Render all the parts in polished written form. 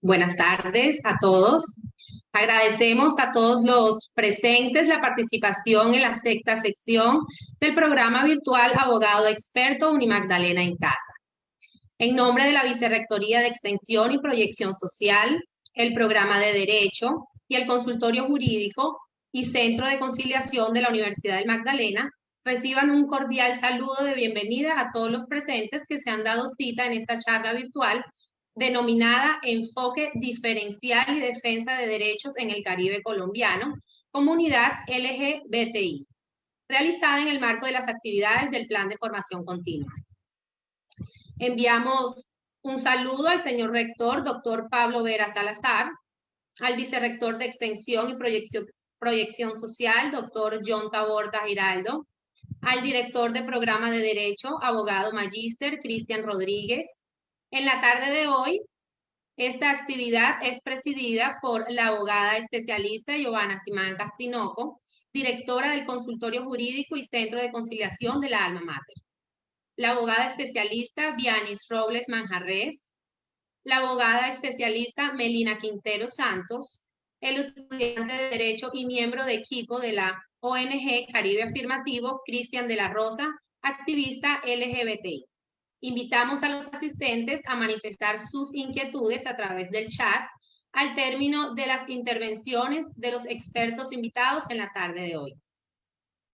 Buenas tardes a todos. Agradecemos a todos los presentes la participación en la sexta sección del programa virtual Abogado Experto Unimagdalena en Casa. En nombre de la Vicerrectoría de Extensión y Proyección Social, el Programa de Derecho y el Consultorio Jurídico y Centro de Conciliación de la Universidad del Magdalena, reciban un cordial saludo de bienvenida a todos los presentes que se han dado cita en esta charla virtual denominada Enfoque Diferencial y Defensa de Derechos en el Caribe Colombiano, Comunidad LGBTI, realizada en el marco de las actividades del Plan de Formación Continua. Enviamos un saludo al señor rector, doctor Pablo Vera Salazar, al vicerrector de Extensión y Proyección Social, doctor John Taborda Giraldo, al director de Programa de Derecho, abogado magíster Cristian Rodríguez. En la tarde de hoy, esta actividad es presidida por la abogada especialista Giovanna Simancas Tinoco, directora del Consultorio Jurídico y Centro de Conciliación de la Alma Mater. La abogada especialista Vianis Robles Manjarres, la abogada especialista Melina Quintero Santos, el estudiante de Derecho y miembro de equipo de la ONG Caribe Afirmativo, Cristian de la Rosa, activista LGBTI. Invitamos a los asistentes a manifestar sus inquietudes a través del chat al término de las intervenciones de los expertos invitados en la tarde de hoy.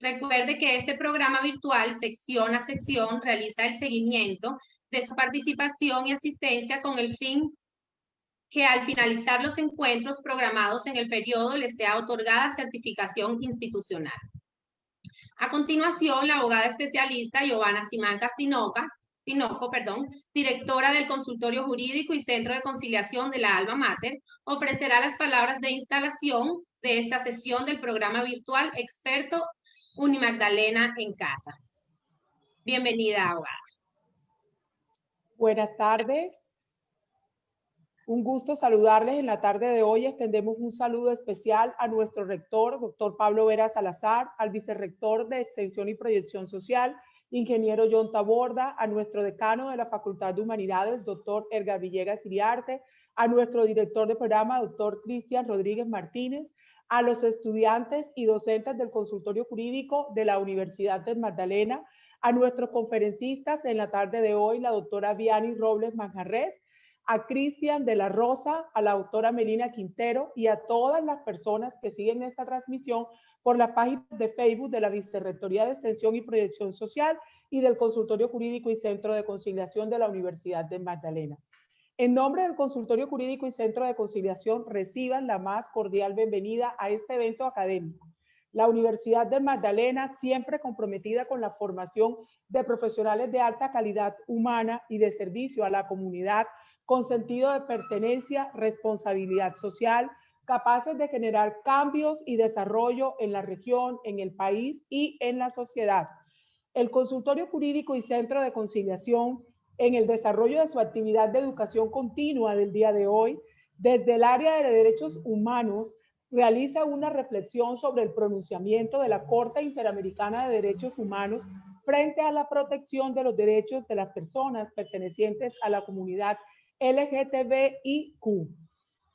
Recuerde que este programa virtual, sección a sección, realiza el seguimiento de su participación y asistencia con el fin que al finalizar los encuentros programados en el periodo les sea otorgada certificación institucional. A continuación, la abogada especialista Giovanna Simancas Tinoco, directora del Consultorio Jurídico y Centro de Conciliación de la Alma Mater, ofrecerá las palabras de instalación de esta sesión del programa virtual Experto Unimagdalena en Casa. Bienvenida, abogada. Buenas tardes. Un gusto saludarles en la tarde de hoy. Extendemos un saludo especial a nuestro rector, doctor Pablo Vera Salazar, al vicerrector de Extensión y Proyección Social, ingeniero John Taborda, a nuestro decano de la Facultad de Humanidades, doctor Edgar Villegas Iriarte, a nuestro director de programa, doctor Cristian Rodríguez Martínez, a los estudiantes y docentes del Consultorio Jurídico de la Universidad del Magdalena, a nuestros conferencistas en la tarde de hoy, la doctora Vianis Robles Manjarres, a Cristian de la Rosa, a la doctora Melina Quintero y a todas las personas que siguen esta transmisión por la página de Facebook de la Vicerrectoría de Extensión y Proyección Social y del Consultorio Jurídico y Centro de Conciliación de la Universidad de Magdalena. En nombre del Consultorio Jurídico y Centro de Conciliación, reciban la más cordial bienvenida a este evento académico. La Universidad de Magdalena, siempre comprometida con la formación de profesionales de alta calidad humana y de servicio a la comunidad, con sentido de pertenencia, responsabilidad social, capaces de generar cambios y desarrollo en la región, en el país y en la sociedad. El Consultorio Jurídico y Centro de Conciliación, en el desarrollo de su actividad de educación continua del día de hoy, desde el área de derechos humanos, realiza una reflexión sobre el pronunciamiento de la Corte Interamericana de Derechos Humanos frente a la protección de los derechos de las personas pertenecientes a la comunidad LGTBIQ.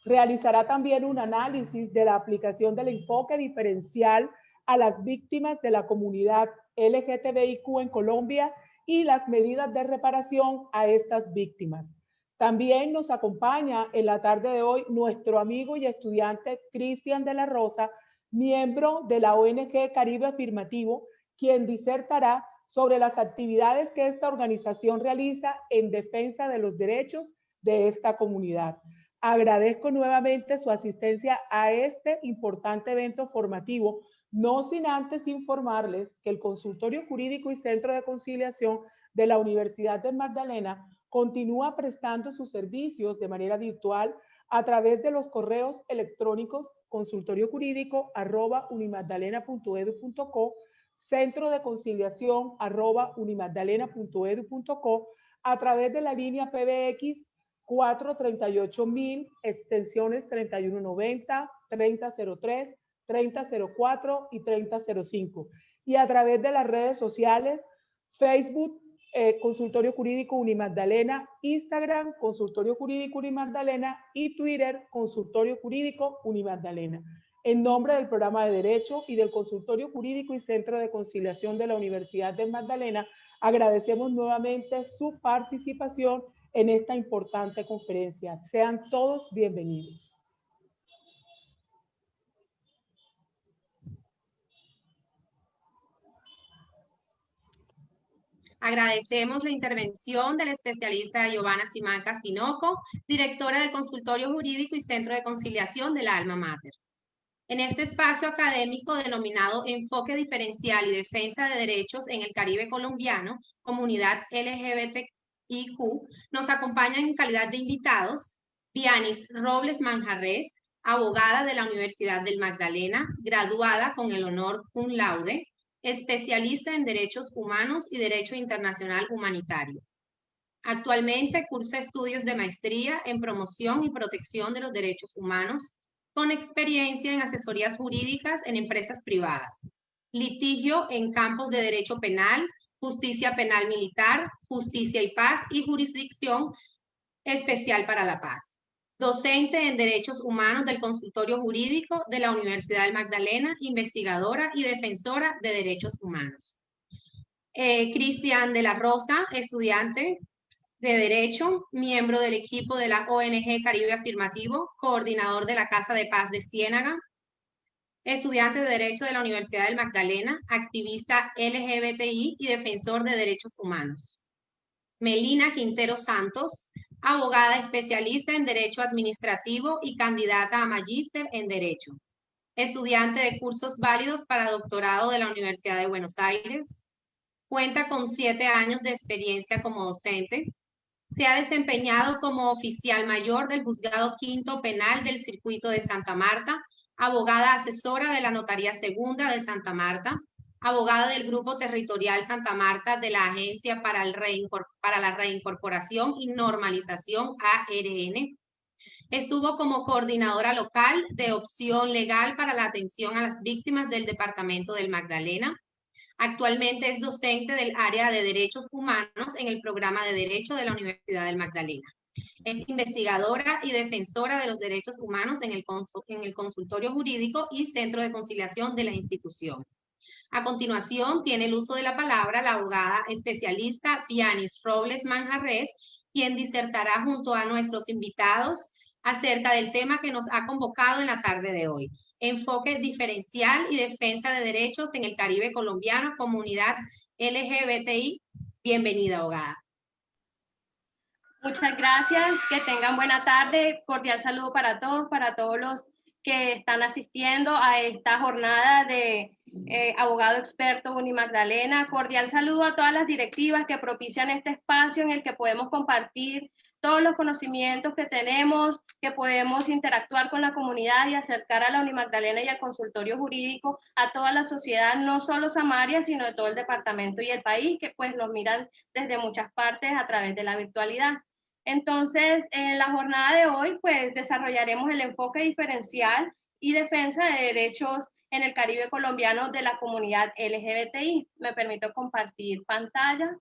Realizará también un análisis de la aplicación del enfoque diferencial a las víctimas de la comunidad LGTBIQ en Colombia y las medidas de reparación a estas víctimas. También nos acompaña en la tarde de hoy nuestro amigo y estudiante Cristian de la Rosa, miembro de la ONG Caribe Afirmativo, quien disertará sobre las actividades que esta organización realiza en defensa de los derechos de esta comunidad. Agradezco nuevamente su asistencia a este importante evento formativo, no sin antes informarles que el Consultorio Jurídico y Centro de Conciliación de la Universidad de Magdalena continúa prestando sus servicios de manera virtual a través de los correos electrónicos consultoriojurídico@unimagdalena.edu.co, centro de conciliación @unimagdalena.edu.co, a través de la línea PBX 438.000, extensiones 3190, 3003, 3004 y 3005. Y a través de las redes sociales, Facebook, Consultorio Jurídico Unimagdalena, Instagram, Consultorio Jurídico Unimagdalena y Twitter, Consultorio Jurídico Unimagdalena. En nombre del Programa de Derecho y del Consultorio Jurídico y Centro de Conciliación de la Universidad del Magdalena, agradecemos nuevamente su participación en esta importante conferencia. Sean todos bienvenidos. Agradecemos la intervención de la especialista Giovanna Simancas Tinoco, directora del Consultorio Jurídico y Centro de Conciliación de la Alma Mater. En este espacio académico denominado Enfoque Diferencial y Defensa de Derechos en el Caribe Colombiano, Comunidad LGBTIQ, nos acompañan en calidad de invitados Vianis Robles Manjarres, abogada de la Universidad del Magdalena, graduada con el honor cum laude, especialista en Derechos Humanos y Derecho Internacional Humanitario. Actualmente cursa estudios de maestría en Promoción y Protección de los Derechos Humanos, con experiencia en asesorías jurídicas en empresas privadas, litigio en campos de derecho penal, justicia penal militar, justicia y paz y jurisdicción especial para la paz. Docente en Derechos Humanos del Consultorio Jurídico de la Universidad del Magdalena, investigadora y defensora de derechos humanos. Cristian de la Rosa, estudiante de Derecho, miembro del equipo de la ONG Caribe Afirmativo, coordinador de la Casa de Paz de Ciénaga, estudiante de Derecho de la Universidad del Magdalena, activista LGBTI y defensor de derechos humanos. Melina Quintero Santos, abogada especialista en Derecho Administrativo y candidata a magíster en Derecho. Estudiante de cursos válidos para doctorado de la Universidad de Buenos Aires. Cuenta con 7 años de experiencia como docente. Se ha desempeñado como oficial mayor del Juzgado Quinto Penal del Circuito de Santa Marta, abogada asesora de la Notaría Segunda de Santa Marta, abogada del Grupo Territorial Santa Marta de la Agencia para la Reincorporación y Normalización ARN. Estuvo como coordinadora local de opción legal para la atención a las víctimas del Departamento del Magdalena. Actualmente es docente del área de Derechos Humanos en el programa de Derecho de la Universidad del Magdalena. Es investigadora y defensora de los derechos humanos en el consultorio jurídico y centro de conciliación de la institución. A continuación, tiene el uso de la palabra la abogada especialista Vianis Robles Manjarres, quien disertará junto a nuestros invitados acerca del tema que nos ha convocado en la tarde de hoy. Enfoque diferencial y defensa de derechos en el Caribe colombiano, comunidad LGBTI. Bienvenida, abogada. Muchas gracias, que tengan buena tarde. Cordial saludo para todos los que están asistiendo a esta jornada de abogado experto Unimagdalena. Cordial saludo a todas las directivas que propician este espacio en el que podemos compartir todos los conocimientos que tenemos, que podemos interactuar con la comunidad y acercar a la Unimagdalena y al consultorio jurídico a toda la sociedad, no solo Samaria, sino de todo el departamento y el país, que pues nos miran desde muchas partes a través de la virtualidad. Entonces, en la jornada de hoy, pues desarrollaremos el enfoque diferencial y defensa de derechos en el Caribe colombiano de la comunidad LGBTI. Me permito compartir pantalla.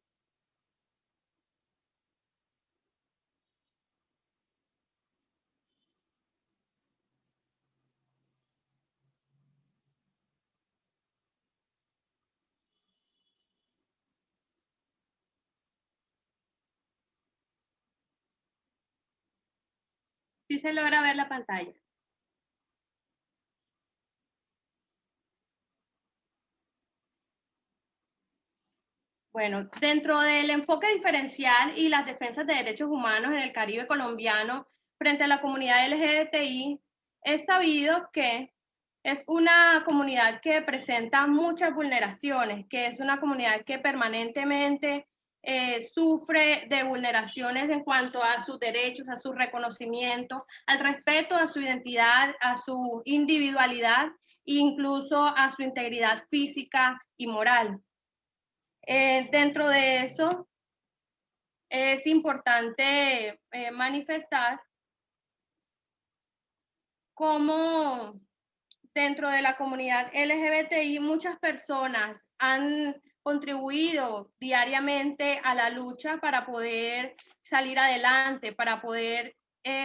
¿Sí se logra ver la pantalla? Bueno, dentro del enfoque diferencial y las defensas de derechos humanos en el Caribe colombiano frente a la comunidad LGBTI, es sabido que es una comunidad que presenta muchas vulneraciones, que es una comunidad que permanentemente sufre de vulneraciones en cuanto a sus derechos, a su reconocimiento, al respeto a su identidad, a su individualidad e incluso a su integridad física y moral. Dentro de eso, es importante manifestar cómo dentro de la comunidad LGBTI muchas personas han contribuido diariamente a la lucha para poder salir adelante, para poder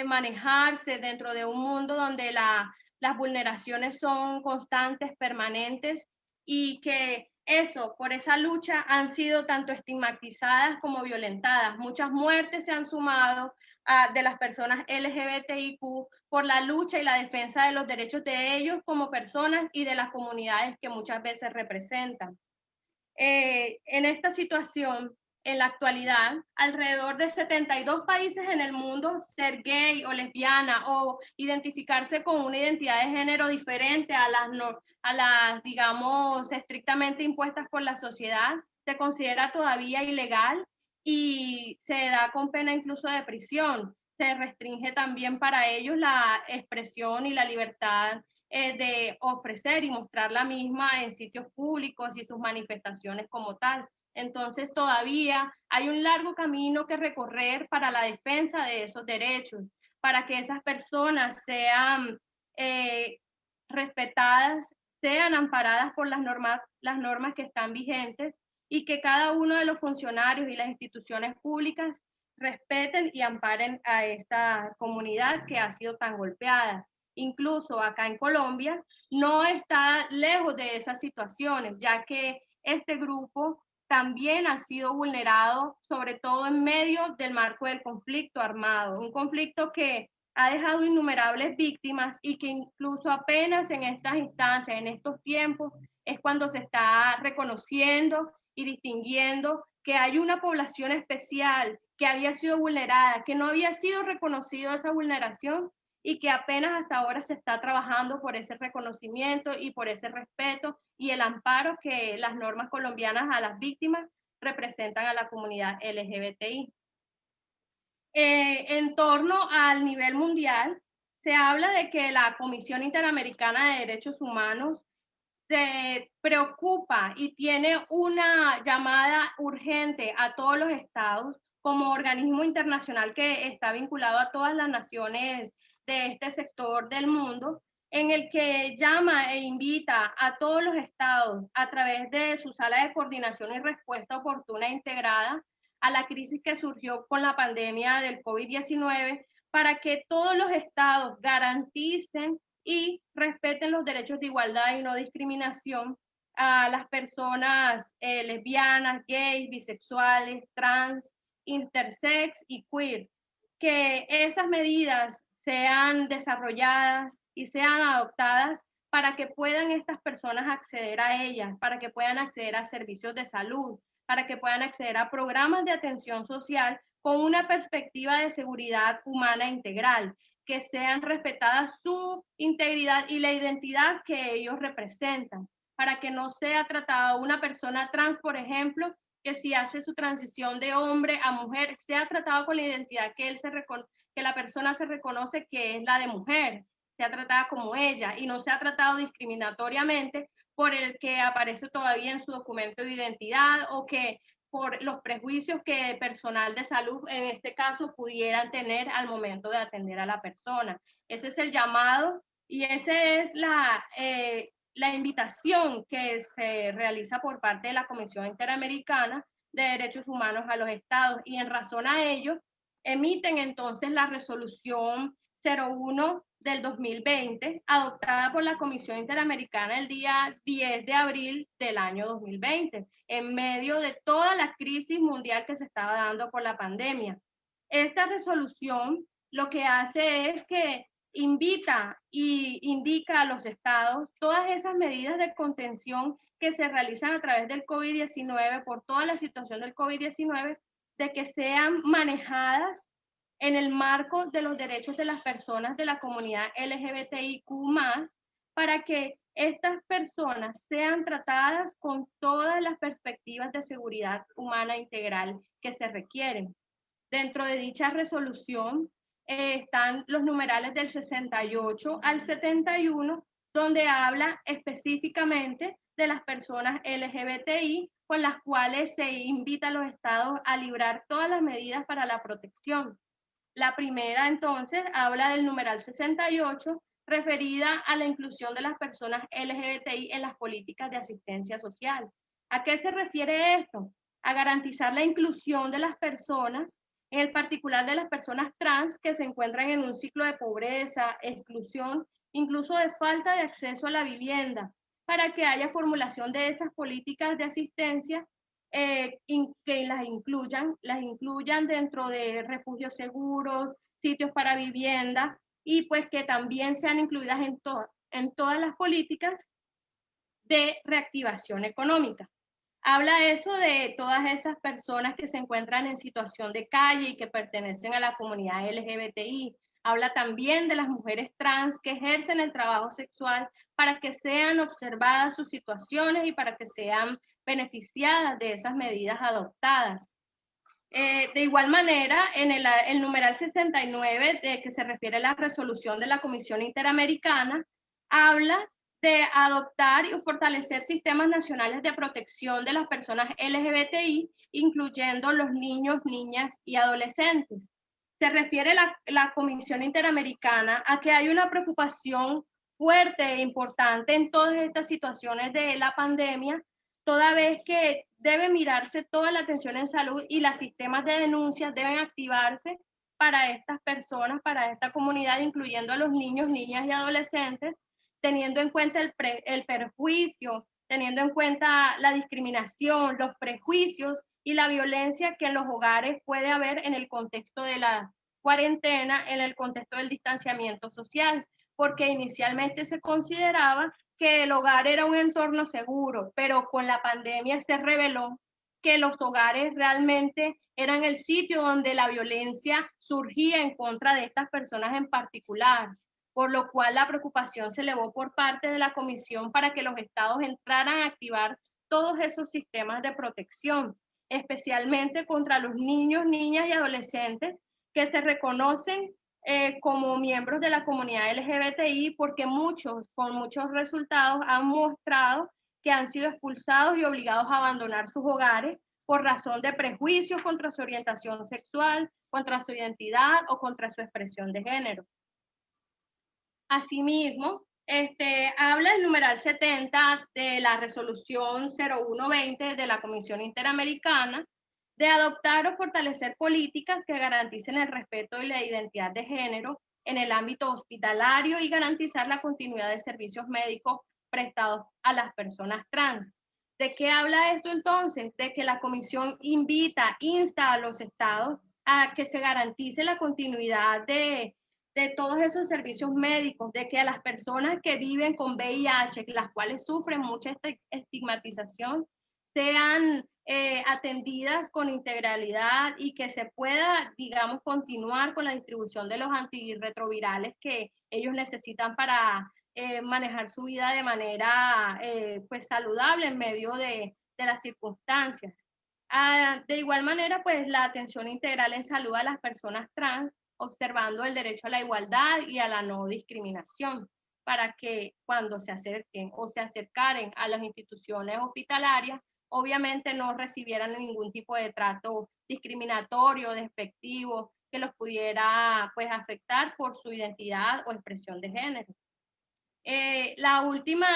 manejarse dentro de un mundo donde las vulneraciones son constantes, permanentes, y que por esa lucha han sido tanto estigmatizadas como violentadas. Muchas muertes se han sumado de las personas LGBTIQ por la lucha y la defensa de los derechos de ellos como personas y de las comunidades que muchas veces representan. En esta situación, en la actualidad, alrededor de 72 países en el mundo, ser gay o lesbiana o identificarse con una identidad de género diferente a las, digamos, estrictamente impuestas por la sociedad, se considera todavía ilegal y se da con pena incluso de prisión. Se restringe también para ellos la expresión y la libertad de ofrecer y mostrar la misma en sitios públicos y sus manifestaciones como tal. Entonces todavía hay un largo camino que recorrer para la defensa de esos derechos, para que esas personas sean respetadas, sean amparadas por las normas que están vigentes y que cada uno de los funcionarios y las instituciones públicas respeten y amparen a esta comunidad que ha sido tan golpeada. Incluso acá en Colombia no está lejos de esas situaciones, ya que este grupo también ha sido vulnerado, sobre todo en medio del marco del conflicto armado, un conflicto que ha dejado innumerables víctimas y que incluso apenas en estas instancias, en estos tiempos, es cuando se está reconociendo y distinguiendo que hay una población especial que había sido vulnerada, que no había sido reconocido esa vulneración y que apenas hasta ahora se está trabajando por ese reconocimiento y por ese respeto y el amparo que las normas colombianas a las víctimas representan a la comunidad LGBTI. En torno al nivel mundial, se habla de que la Comisión Interamericana de Derechos Humanos se preocupa y tiene una llamada urgente a todos los estados como organismo internacional que está vinculado a todas las naciones de este sector del mundo, en el que llama e invita a todos los estados a través de su sala de coordinación y respuesta oportuna e integrada a la crisis que surgió con la pandemia del COVID-19 para que todos los estados garanticen y respeten los derechos de igualdad y no discriminación a las personas lesbianas, gays, bisexuales, trans, intersex y queer. Que esas medidas sean desarrolladas y sean adoptadas para que puedan estas personas acceder a ellas, para que puedan acceder a servicios de salud, para que puedan acceder a programas de atención social con una perspectiva de seguridad humana integral, que sean respetadas su integridad y la identidad que ellos representan, para que no sea tratada una persona trans, por ejemplo, que si hace su transición de hombre a mujer, sea tratado con la identidad que la persona se reconoce que es la de mujer, sea tratada como ella y no sea tratado discriminatoriamente por el que aparece todavía en su documento de identidad o que por los prejuicios que el personal de salud, en este caso, pudieran tener al momento de atender a la persona. Ese es el llamado y esa es la invitación que se realiza por parte de la Comisión Interamericana de Derechos Humanos a los estados y en razón a ello emiten entonces la resolución 01 del 2020, adoptada por la Comisión Interamericana el día 10 de abril del año 2020, en medio de toda la crisis mundial que se estaba dando por la pandemia. Esta resolución lo que hace es que invita y indica a los estados todas esas medidas de contención que se realizan a través del COVID-19, por toda la situación del COVID-19, de que sean manejadas en el marco de los derechos de las personas de la comunidad LGBTIQ+, para que estas personas sean tratadas con todas las perspectivas de seguridad humana integral que se requieren. Dentro de dicha resolución están los numerales del 68 al 71, donde habla específicamente de las personas LGBTI, con las cuales se invita a los estados a librar todas las medidas para la protección. La primera, entonces, habla del numeral 68, referida a la inclusión de las personas LGBTI en las políticas de asistencia social. ¿A qué se refiere esto? A garantizar la inclusión de las personas, en particular de las personas trans que se encuentran en un ciclo de pobreza, exclusión, incluso de falta de acceso a la vivienda, para que haya formulación de esas políticas de asistencia que las incluyan dentro de refugios seguros, sitios para vivienda, y pues que también sean incluidas en todas las políticas de reactivación económica. Habla eso de todas esas personas que se encuentran en situación de calle y que pertenecen a la comunidad LGBTI. Habla también de las mujeres trans que ejercen el trabajo sexual para que sean observadas sus situaciones y para que sean beneficiadas de esas medidas adoptadas. De igual manera, en el numeral 69, de que se refiere a la resolución de la Comisión Interamericana, habla de adoptar y fortalecer sistemas nacionales de protección de las personas LGBTI, incluyendo los niños, niñas y adolescentes. Se refiere la Comisión Interamericana a que hay una preocupación fuerte e importante en todas estas situaciones de la pandemia, toda vez que debe mirarse toda la atención en salud y los sistemas de denuncias deben activarse para estas personas, para esta comunidad, incluyendo a los niños, niñas y adolescentes, teniendo en cuenta el perjuicio, teniendo en cuenta la discriminación, los prejuicios y la violencia que en los hogares puede haber en el contexto de la cuarentena, en el contexto del distanciamiento social, porque inicialmente se consideraba que el hogar era un entorno seguro, pero con la pandemia se reveló que los hogares realmente eran el sitio donde la violencia surgía en contra de estas personas en particular, por lo cual la preocupación se elevó por parte de la Comisión para que los estados entraran a activar todos esos sistemas de protección, especialmente contra los niños, niñas y adolescentes que se reconocen como miembros de la comunidad LGBTI, porque muchos, con muchos resultados, han mostrado que han sido expulsados y obligados a abandonar sus hogares por razón de prejuicios contra su orientación sexual, contra su identidad o contra su expresión de género. Asimismo, habla el numeral 70 de la resolución 0120 de la Comisión Interamericana de adoptar o fortalecer políticas que garanticen el respeto y la identidad de género en el ámbito hospitalario y garantizar la continuidad de servicios médicos prestados a las personas trans. ¿De qué habla esto entonces? De que la Comisión insta a los estados a que se garantice la continuidad de todos esos servicios médicos, de que a las personas que viven con VIH, las cuales sufren mucha estigmatización, sean atendidas con integralidad y que se pueda, digamos, continuar con la distribución de los antirretrovirales que ellos necesitan para manejar su vida de manera pues saludable en medio de las circunstancias. De igual manera, pues la atención integral en salud a las personas trans, observando el derecho a la igualdad y a la no discriminación, para que cuando se acerquen o se acercaren a las instituciones hospitalarias, obviamente no recibieran ningún tipo de trato discriminatorio, despectivo, que los pudiera pues afectar por su identidad o expresión de género. La última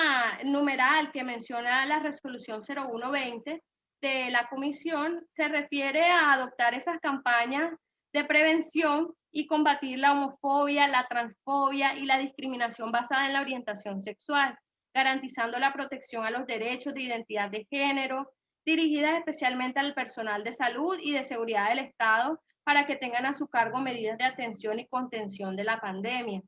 numeral que menciona la resolución 0120 de la Comisión se refiere a adoptar esas campañas de prevención y combatir la homofobia, la transfobia y la discriminación basada en la orientación sexual, garantizando la protección a los derechos de identidad de género, dirigidas especialmente al personal de salud y de seguridad del Estado para que tengan a su cargo medidas de atención y contención de la pandemia.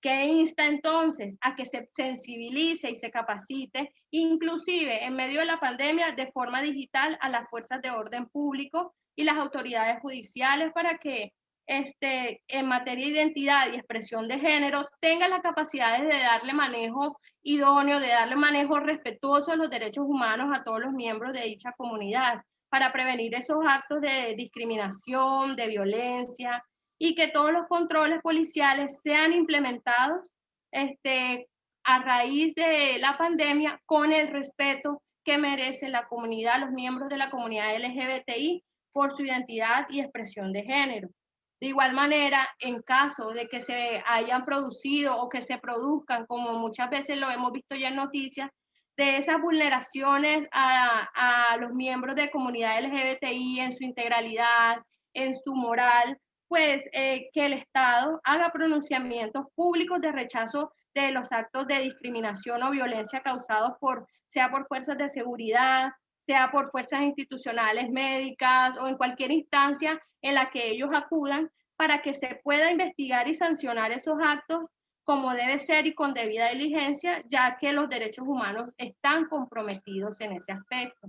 Que insta entonces a que se sensibilice y se capacite, inclusive en medio de la pandemia, de forma digital a las fuerzas de orden público y las autoridades judiciales para que en materia de identidad y expresión de género tengan las capacidades de darle manejo idóneo, de darle manejo respetuoso a los derechos humanos a todos los miembros de dicha comunidad para prevenir esos actos de discriminación, de violencia, y que todos los controles policiales sean implementados a raíz de la pandemia con el respeto que merece la comunidad, los miembros de la comunidad LGBTI por su identidad y expresión de género. De igual manera, en caso de que se hayan producido o que se produzcan, como muchas veces lo hemos visto ya en noticias, de esas vulneraciones a los miembros de comunidad LGBTI en su integralidad, en su moral, pues que el Estado haga pronunciamientos públicos de rechazo de los actos de discriminación o violencia causados sea por fuerzas de seguridad, sea por fuerzas institucionales médicas o en cualquier instancia en la que ellos acudan, para que se pueda investigar y sancionar esos actos como debe ser y con debida diligencia, ya que los derechos humanos están comprometidos en ese aspecto.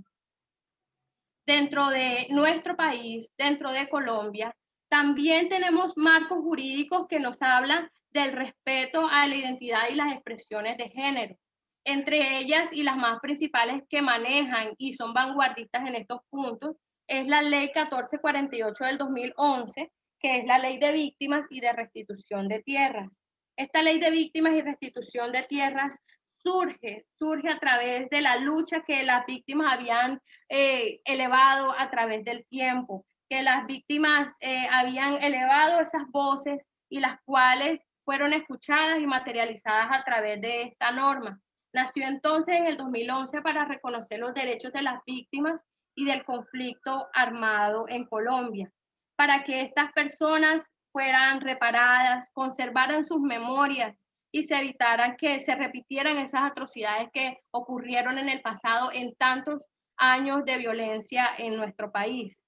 Dentro de nuestro país, dentro de Colombia, también tenemos marcos jurídicos que nos hablan del respeto a la identidad y las expresiones de género. Entre ellas y las más principales que manejan y son vanguardistas en estos puntos es la Ley 1448 del 2011, que es la Ley de Víctimas y de Restitución de Tierras. Esta Ley de Víctimas y Restitución de Tierras surge a través de la lucha que las víctimas habían elevado a través del tiempo, que las víctimas habían elevado esas voces y las cuales fueron escuchadas y materializadas a través de esta norma. Nació entonces en el 2011 para reconocer los derechos de las víctimas y del conflicto armado en Colombia, para que estas personas fueran reparadas, conservaran sus memorias y se evitaran que se repitieran esas atrocidades que ocurrieron en el pasado en tantos años de violencia en nuestro país.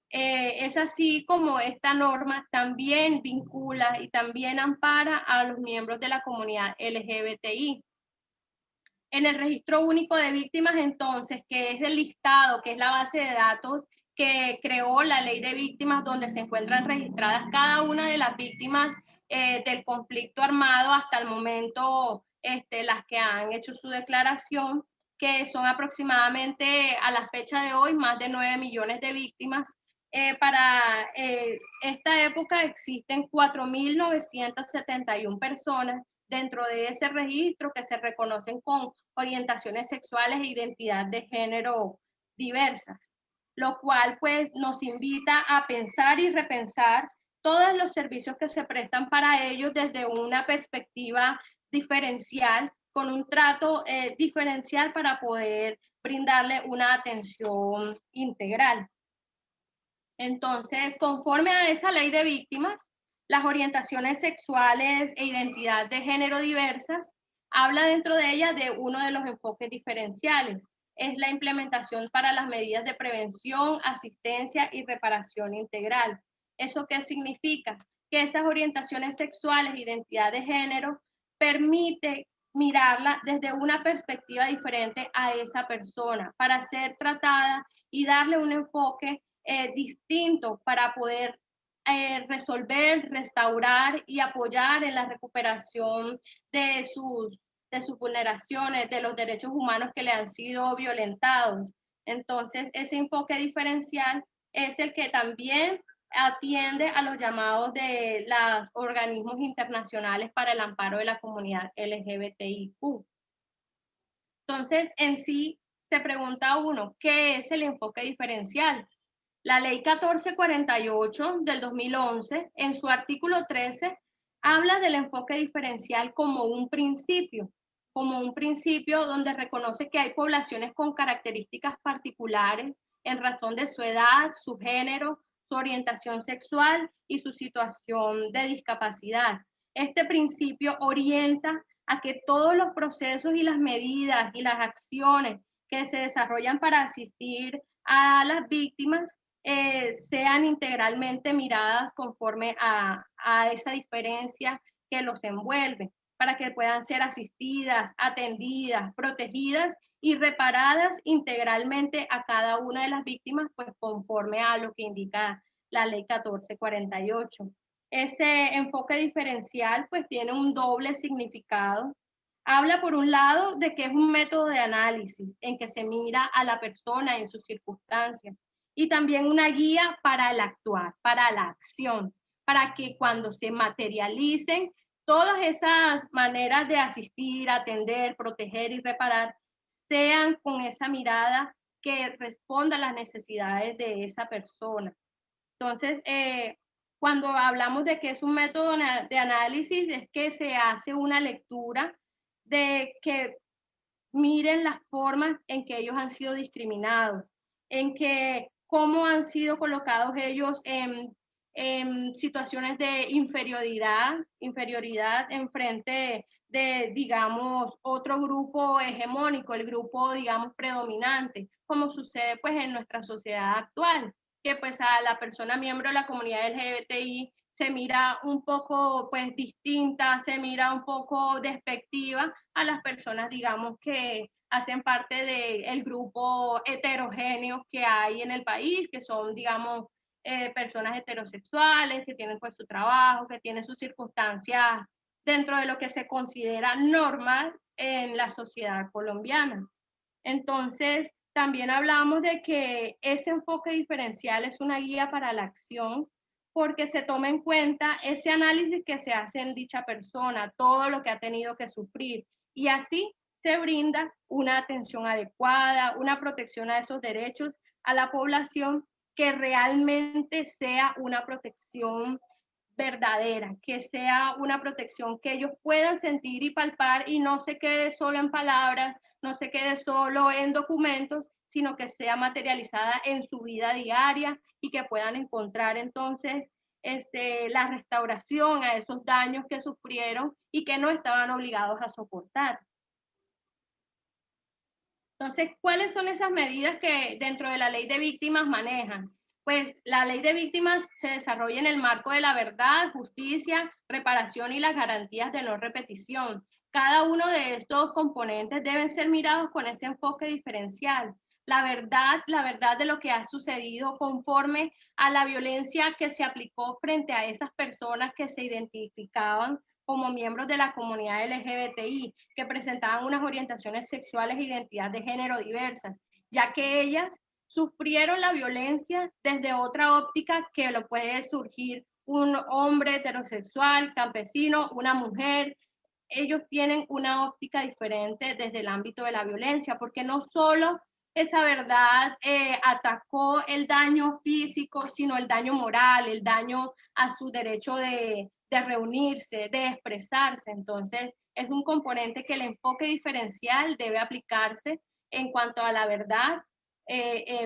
Es así como esta norma también vincula y también ampara a los miembros de la comunidad LGBTI. En el registro único de víctimas, entonces, que es el listado, que es la base de datos que creó la ley de víctimas, donde se encuentran registradas cada una de las víctimas del conflicto armado hasta el momento, las que han hecho su declaración, que son aproximadamente a la fecha de hoy más de 9 millones de víctimas. Para esta época existen 4.971 personas dentro de ese registro que se reconocen con orientaciones sexuales e identidad de género diversas, lo cual pues nos invita a pensar y repensar todos los servicios que se prestan para ellos desde una perspectiva diferencial, con un trato diferencial para poder brindarle una atención integral. Entonces, conforme a esa ley de víctimas, las orientaciones sexuales e identidad de género diversas, habla dentro de ella de uno de los enfoques diferenciales. Es la implementación para las medidas de prevención, asistencia y reparación integral. ¿Eso qué significa? Que esas orientaciones sexuales e identidad de género permite mirarla desde una perspectiva diferente a esa persona para ser tratada y darle un enfoque distinto para poder resolver, restaurar y apoyar en la recuperación de sus vulneraciones, de los derechos humanos que le han sido violentados. Entonces, ese enfoque diferencial es el que también atiende a los llamados de los organismos internacionales para el amparo de la comunidad LGBTIQ. Entonces, en sí, se pregunta uno, ¿qué es el enfoque diferencial? La Ley 1448 del 2011, en su artículo 13, habla del enfoque diferencial como un principio donde reconoce que hay poblaciones con características particulares en razón de su edad, su género, su orientación sexual y su situación de discapacidad. Este principio orienta a que todos los procesos y las medidas y las acciones que se desarrollan para asistir a las víctimas sean integralmente miradas conforme a esa diferencia que los envuelve, para que puedan ser asistidas, atendidas, protegidas y reparadas integralmente a cada una de las víctimas, pues conforme a lo que indica la Ley 1448. Ese enfoque diferencial pues tiene un doble significado. Habla por un lado de que es un método de análisis en que se mira a la persona en sus circunstancias, y también una guía para el actuar, para la acción, para que cuando se materialicen todas esas maneras de asistir, atender, proteger y reparar, sean con esa mirada que responda a las necesidades de esa persona. Entonces, cuando hablamos de que es un método de análisis, es que se hace una lectura de que miren las formas en que ellos han sido discriminados, en que cómo han sido colocados ellos en situaciones de inferioridad en frente de, digamos, otro grupo hegemónico, el grupo, digamos, predominante, como sucede pues en nuestra sociedad actual, que pues a la persona miembro de la comunidad LGBTI se mira un poco pues distinta, se mira un poco despectiva a las personas, digamos, que hacen parte del grupo heterogéneo que hay en el país, que son, digamos, personas heterosexuales, que tienen pues su trabajo, que tienen sus circunstancias dentro de lo que se considera normal en la sociedad colombiana. Entonces, también hablamos de que ese enfoque diferencial es una guía para la acción porque se toma en cuenta ese análisis que se hace en dicha persona, todo lo que ha tenido que sufrir, y así se brinda una atención adecuada, una protección a esos derechos a la población que realmente sea una protección verdadera, que sea una protección que ellos puedan sentir y palpar y no se quede solo en palabras, no se quede solo en documentos, sino que sea materializada en su vida diaria y que puedan encontrar entonces la restauración a esos daños que sufrieron y que no estaban obligados a soportar. Entonces, ¿cuáles son esas medidas que dentro de la ley de víctimas manejan? Pues la ley de víctimas se desarrolla en el marco de la verdad, justicia, reparación y las garantías de no repetición. Cada uno de estos componentes deben ser mirados con ese enfoque diferencial. La verdad de lo que ha sucedido conforme a la violencia que se aplicó frente a esas personas que se identificaban como miembros de la comunidad LGBTI, que presentaban unas orientaciones sexuales e identidad de género diversas, ya que ellas sufrieron la violencia desde otra óptica que lo puede surgir un hombre heterosexual, campesino, una mujer. Ellos tienen una óptica diferente desde el ámbito de la violencia, porque no solo esa verdad atacó el daño físico, sino el daño moral, el daño a su derecho de reunirse, de expresarse. Entonces, es un componente que el enfoque diferencial debe aplicarse en cuanto a la verdad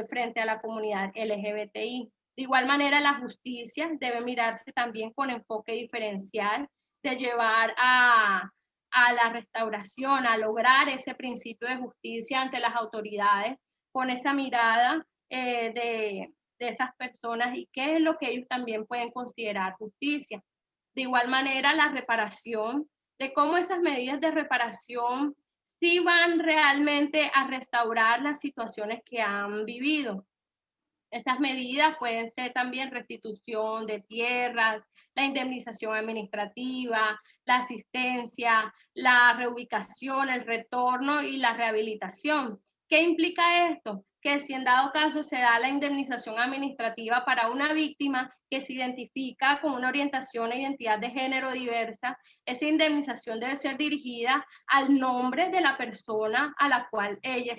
frente a la comunidad LGBTI. De igual manera, la justicia debe mirarse también con enfoque diferencial, de llevar a la restauración, a lograr ese principio de justicia ante las autoridades, con esa mirada de esas personas y qué es lo que ellos también pueden considerar justicia. De igual manera, la reparación, de cómo esas medidas de reparación sí van realmente a restaurar las situaciones que han vivido. Esas medidas pueden ser también restitución de tierras, la indemnización administrativa, la asistencia, la reubicación, el retorno y la rehabilitación. ¿Qué implica esto? Que si en dado caso se da la indemnización administrativa para una víctima que se identifica con una orientación e identidad de género diversa, esa indemnización debe ser dirigida al nombre de la persona a la cual ella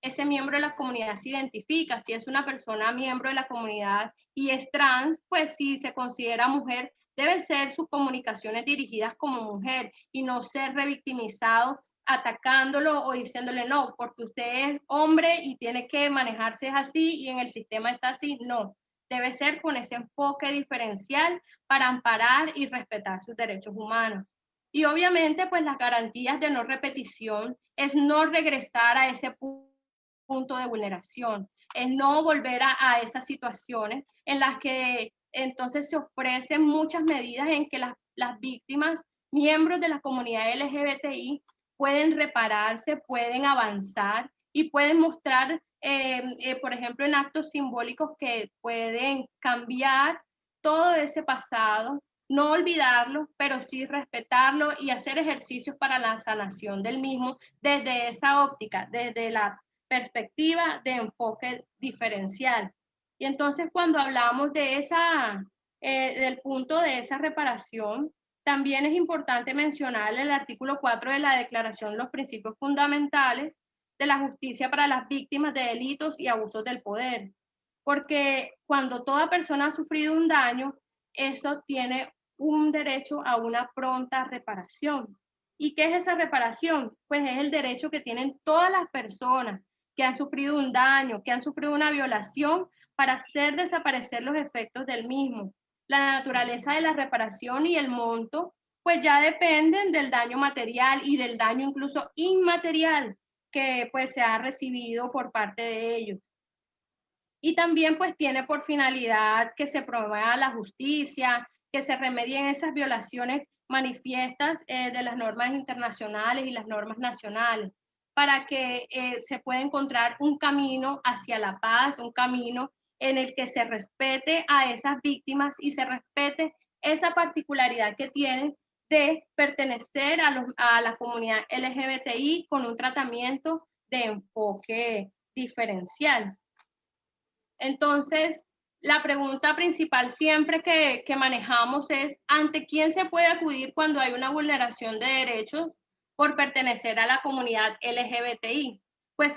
ese miembro de la comunidad se identifica. Si es una persona miembro de la comunidad y es trans, pues si se considera mujer, debe ser sus comunicaciones dirigidas como mujer y no ser revictimizado atacándolo o diciéndole no, porque usted es hombre y tiene que manejarse así y en el sistema está así. No, debe ser con ese enfoque diferencial para amparar y respetar sus derechos humanos. Y obviamente, pues las garantías de no repetición es no regresar a ese punto de vulneración, es no volver a esas situaciones en las que entonces se ofrecen muchas medidas en que las víctimas, miembros de la comunidad LGBTI, pueden repararse, pueden avanzar y pueden mostrar, por ejemplo, en actos simbólicos que pueden cambiar todo ese pasado, no olvidarlo, pero sí respetarlo y hacer ejercicios para la sanación del mismo desde esa óptica, desde la perspectiva de enfoque diferencial. Y entonces cuando hablamos de del punto de esa reparación, también es importante mencionar el artículo 4 de la Declaración de los Principios Fundamentales de la Justicia para las Víctimas de Delitos y Abusos del Poder. Porque cuando toda persona ha sufrido un daño, eso tiene un derecho a una pronta reparación. ¿Y qué es esa reparación? Pues es el derecho que tienen todas las personas que han sufrido un daño, que han sufrido una violación, para hacer desaparecer los efectos del mismo. La naturaleza de la reparación y el monto, pues ya dependen del daño material y del daño incluso inmaterial que pues se ha recibido por parte de ellos. Y también pues tiene por finalidad que se promueva la justicia, que se remedien esas violaciones manifiestas de las normas internacionales y las normas nacionales, para que se pueda encontrar un camino hacia la paz, un camino en el que se respete a esas víctimas y se respete esa particularidad que tienen de pertenecer a la comunidad LGBTI con un tratamiento de enfoque diferencial. Entonces, la pregunta principal siempre que manejamos es, ¿ante quién se puede acudir cuando hay una vulneración de derechos por pertenecer a la comunidad LGBTI? Pues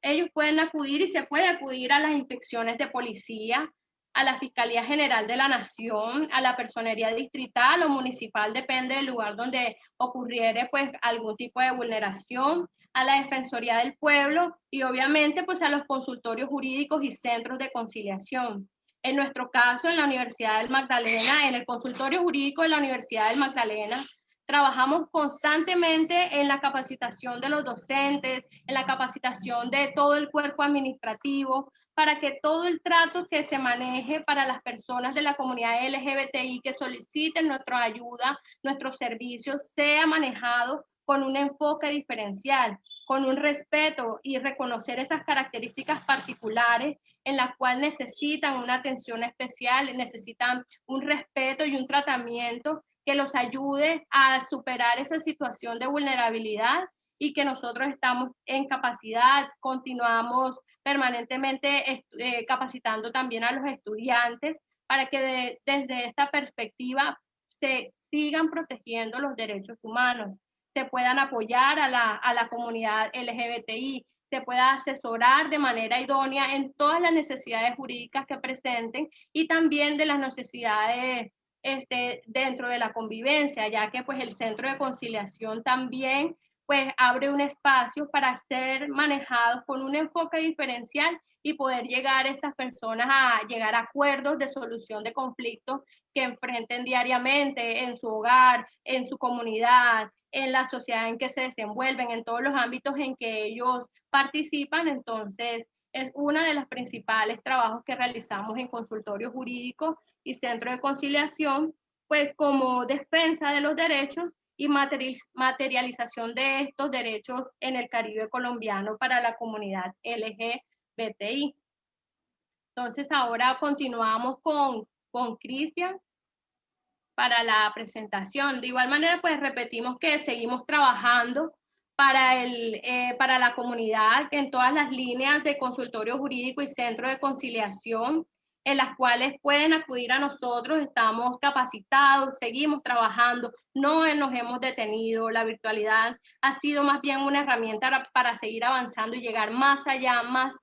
ellos pueden acudir y se puede acudir a las inspecciones de policía, a la Fiscalía General de la Nación, a la Personería Distrital o Municipal, depende del lugar donde ocurriere pues algún tipo de vulneración, a la Defensoría del Pueblo y obviamente pues a los consultorios jurídicos y centros de conciliación. En nuestro caso, en la Universidad del Magdalena, en el consultorio jurídico de la Universidad del Magdalena, trabajamos constantemente en la capacitación de los docentes, en la capacitación de todo el cuerpo administrativo, para que todo el trato que se maneje para las personas de la comunidad LGBTI que soliciten nuestra ayuda, nuestros servicios, sea manejado con un enfoque diferencial, con un respeto y reconocer esas características particulares en las cuales necesitan una atención especial, necesitan un respeto y un tratamiento que los ayude a superar esa situación de vulnerabilidad, y que nosotros estamos en capacidad, continuamos permanentemente capacitando también a los estudiantes para que desde esta perspectiva se sigan protegiendo los derechos humanos, se puedan apoyar a la comunidad LGBTI, se pueda asesorar de manera idónea en todas las necesidades jurídicas que presenten y también de las necesidades dentro de la convivencia, ya que pues el centro de conciliación también pues abre un espacio para ser manejados con un enfoque diferencial y poder llegar a estas personas a llegar a acuerdos de solución de conflictos que enfrenten diariamente en su hogar, en su comunidad, en la sociedad en que se desenvuelven, en todos los ámbitos en que ellos participan. Entonces, es uno de los principales trabajos que realizamos en consultorio jurídico y centro de conciliación, pues como defensa de los derechos y materialización de estos derechos en el Caribe colombiano para la comunidad LGBTI. Entonces ahora continuamos con Cristian para la presentación. De igual manera, pues repetimos que seguimos trabajando para la comunidad en todas las líneas de consultorio jurídico y centro de conciliación, en las cuales pueden acudir a nosotros. Estamos capacitados, seguimos trabajando, no nos hemos detenido. La virtualidad ha sido más bien una herramienta para seguir avanzando y llegar más allá, más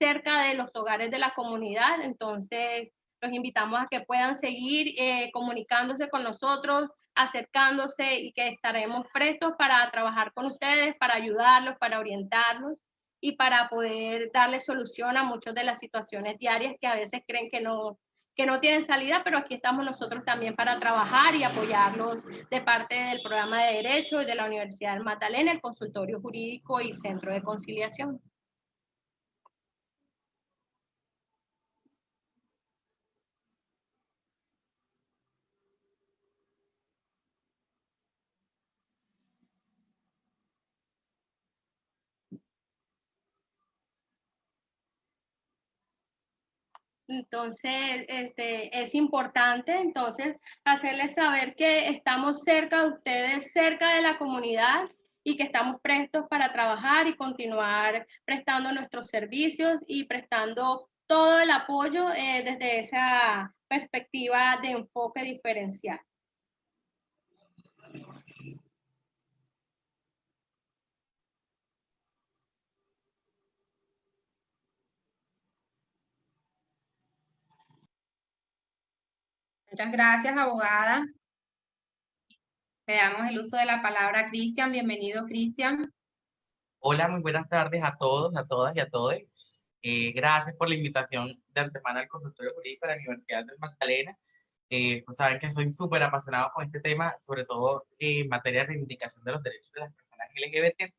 cerca de los hogares de la comunidad. Entonces, los invitamos a que puedan seguir comunicándose con nosotros, acercándose, y que estaremos prestos para trabajar con ustedes, para ayudarlos, para orientarlos y para poder darles solución a muchas de las situaciones diarias que a veces creen que no tienen salida, pero aquí estamos nosotros también para trabajar y apoyarlos de parte del programa de Derecho y de la Universidad del Magdalena, el consultorio jurídico y centro de conciliación. Entonces, es importante entonces hacerles saber que estamos cerca de ustedes, cerca de la comunidad, y que estamos prestos para trabajar y continuar prestando nuestros servicios y prestando todo el apoyo desde esa perspectiva de enfoque diferencial. Muchas gracias, abogada. Le damos el uso de la palabra a Cristian. Bienvenido, Cristian. Hola, muy buenas tardes a todos, a todas y a todos. Gracias por la invitación de antemano al consultorio jurídico de la Universidad del Magdalena. Pues saben que soy súper apasionado con este tema, sobre todo en materia de reivindicación de los derechos de las personas LGBT.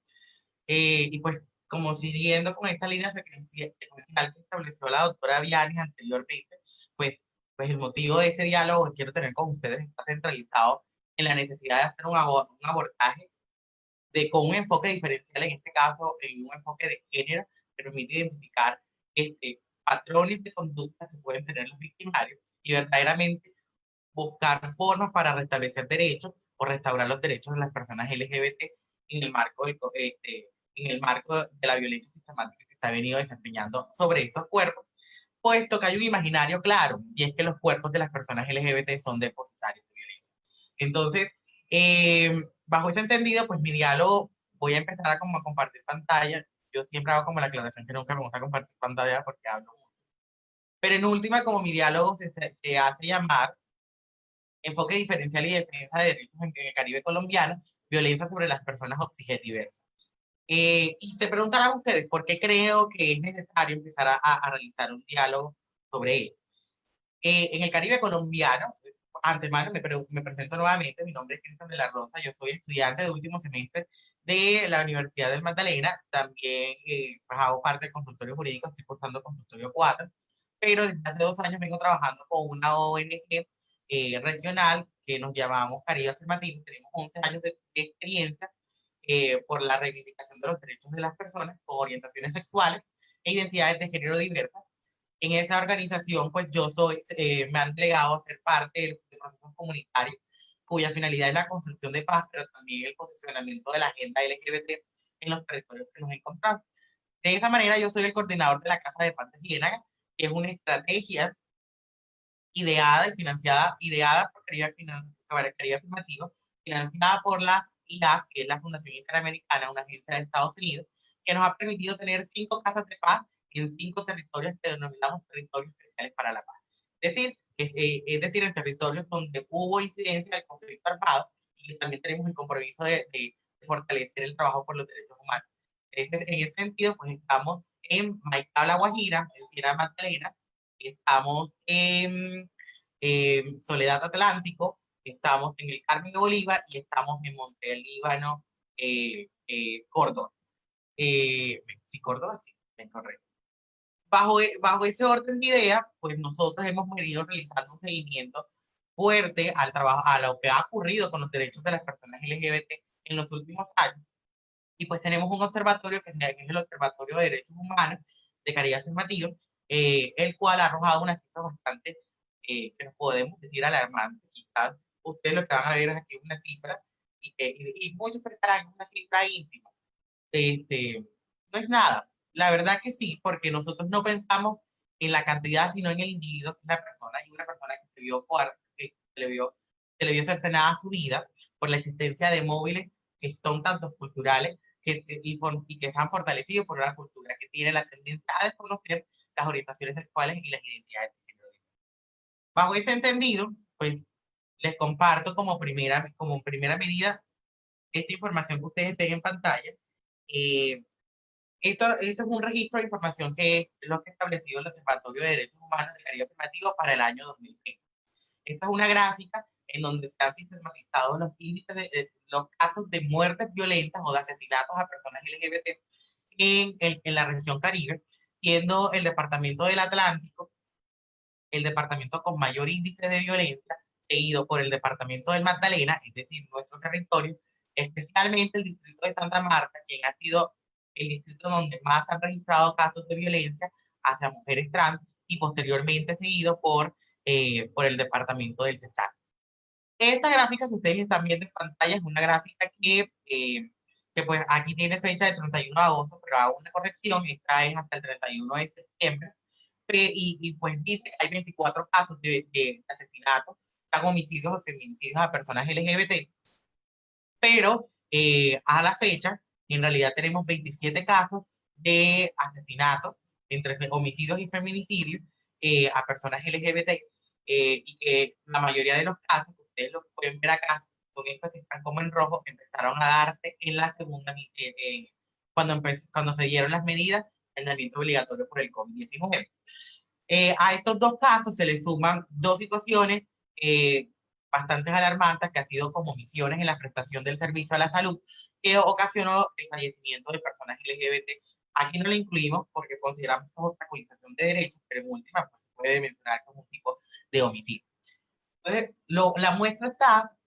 Y pues, como siguiendo con esta línea secuencial que estableció la doctora Vianis anteriormente, pues, pues el motivo de este diálogo que quiero tener con ustedes está centralizado en la necesidad de hacer un abordaje con un enfoque diferencial, en este caso, en un enfoque de género, que permite identificar patrones de conducta que pueden tener los victimarios y verdaderamente buscar formas para restablecer derechos o restaurar los derechos de las personas LGBT en el marco en el marco de la violencia sistemática que se ha venido desempeñando sobre estos cuerpos, puesto que hay un imaginario claro, y es que los cuerpos de las personas LGBT son depositarios de violencia. Entonces, bajo ese entendido, pues mi diálogo, voy a empezar a como a compartir pantalla. Yo siempre hago como la aclaración que nunca me gusta compartir pantalla porque hablo mucho. Pero en última, como mi diálogo se hace llamar Enfoque diferencial y defensa de derechos en el Caribe colombiano, violencia sobre las personas objetiversas. Y se preguntarán ustedes por qué creo que es necesario empezar a realizar un diálogo sobre ello. En el Caribe colombiano, antemano me presento nuevamente, mi nombre es Cristian de la Rosa, yo soy estudiante de último semestre de la Universidad del Magdalena, también pues hago parte del consultorio jurídico, estoy cursando consultorio 4, pero desde hace 2 años vengo trabajando con una ONG regional que nos llamamos Caribe Afirmativo, tenemos 11 años de experiencia por la reivindicación de los derechos de las personas con orientaciones sexuales e identidades de género diversas. En esa organización, pues me han delegado a ser parte de procesos comunitarios cuya finalidad es la construcción de paz, pero también el posicionamiento de la agenda LGBT en los territorios que nos encontramos. De esa manera, yo soy el coordinador de la Casa de Paz de Ciénaga, que es una estrategia ideada por Caribe Afirmativo, financiada por la IAF, que es la Fundación Interamericana, una agencia de Estados Unidos, que nos ha permitido tener 5 casas de paz en 5 territorios que denominamos territorios especiales para la paz. Es decir, en territorios donde hubo incidencia del conflicto armado y que también tenemos el compromiso de fortalecer el trabajo por los derechos humanos. En ese sentido, pues estamos en Maicao, La Guajira, en Sierra Magdalena, estamos en Soledad Atlántico, estamos en el Carmen de Bolívar y estamos en Monte del Líbano, Córdoba. Sí, Córdoba, sí, es correcto. Bajo ese orden de ideas, pues nosotros hemos venido realizando un seguimiento fuerte al trabajo, a lo que ha ocurrido con los derechos de las personas LGBT en los últimos años. Y pues tenemos un observatorio que es el Observatorio de Derechos Humanos de Caribe Afirmativo, el cual ha arrojado una cifra bastante, que nos podemos decir alarmante. Quizás ustedes lo que van a ver es aquí una cifra, y muchos pensarán una cifra ínfima. No es nada. La verdad que sí, porque nosotros no pensamos en la cantidad, sino en el individuo, que es la persona, y una persona que se le vio cercenada su vida por la existencia de móviles que son tanto culturales y que se han fortalecido por una cultura que tiene la tendencia a desconocer las orientaciones sexuales y las identidades de género. Bajo ese entendido, pues les comparto como primera medida esta información que ustedes ven en pantalla. Esto es un registro de información que es lo que ha establecido el Observatorio de Derechos Humanos del Caribe Afirmativo para el año 2020. Esta es una gráfica en donde se han sistematizado los índices de los casos de muertes violentas o de asesinatos a personas LGBT en la región Caribe, siendo el departamento del Atlántico el departamento con mayor índice de violencia, seguido por el departamento del Magdalena, es decir, nuestro territorio, especialmente el distrito de Santa Marta, quien ha sido el distrito donde más han registrado casos de violencia hacia mujeres trans, y posteriormente seguido por el departamento del Cesar. Esta gráfica que ustedes están viendo en pantalla es una gráfica que pues aquí tiene fecha de 31 de agosto, pero hago una corrección, esta es hasta el 31 de septiembre, y pues dice que hay 24 casos de asesinatos, homicidios o feminicidios a personas LGBT, pero a la fecha, en realidad tenemos 27 casos de asesinatos entre homicidios y feminicidios a personas LGBT, y que la mayoría de los casos, ustedes lo pueden ver acá, con estos que están como en rojo, empezaron a darse en la segunda, cuando se dieron las medidas de aislamiento obligatorio por el COVID-19. A estos dos casos se le suman dos situaciones bastante alarmantes, que ha sido como omisiones en la prestación del servicio a la salud, que ocasionó el fallecimiento de personas LGBT. Aquí no lo incluimos porque consideramos obstaculización de derechos, pero en última pues, se puede mencionar como un tipo de homicidio. Entonces, la muestra está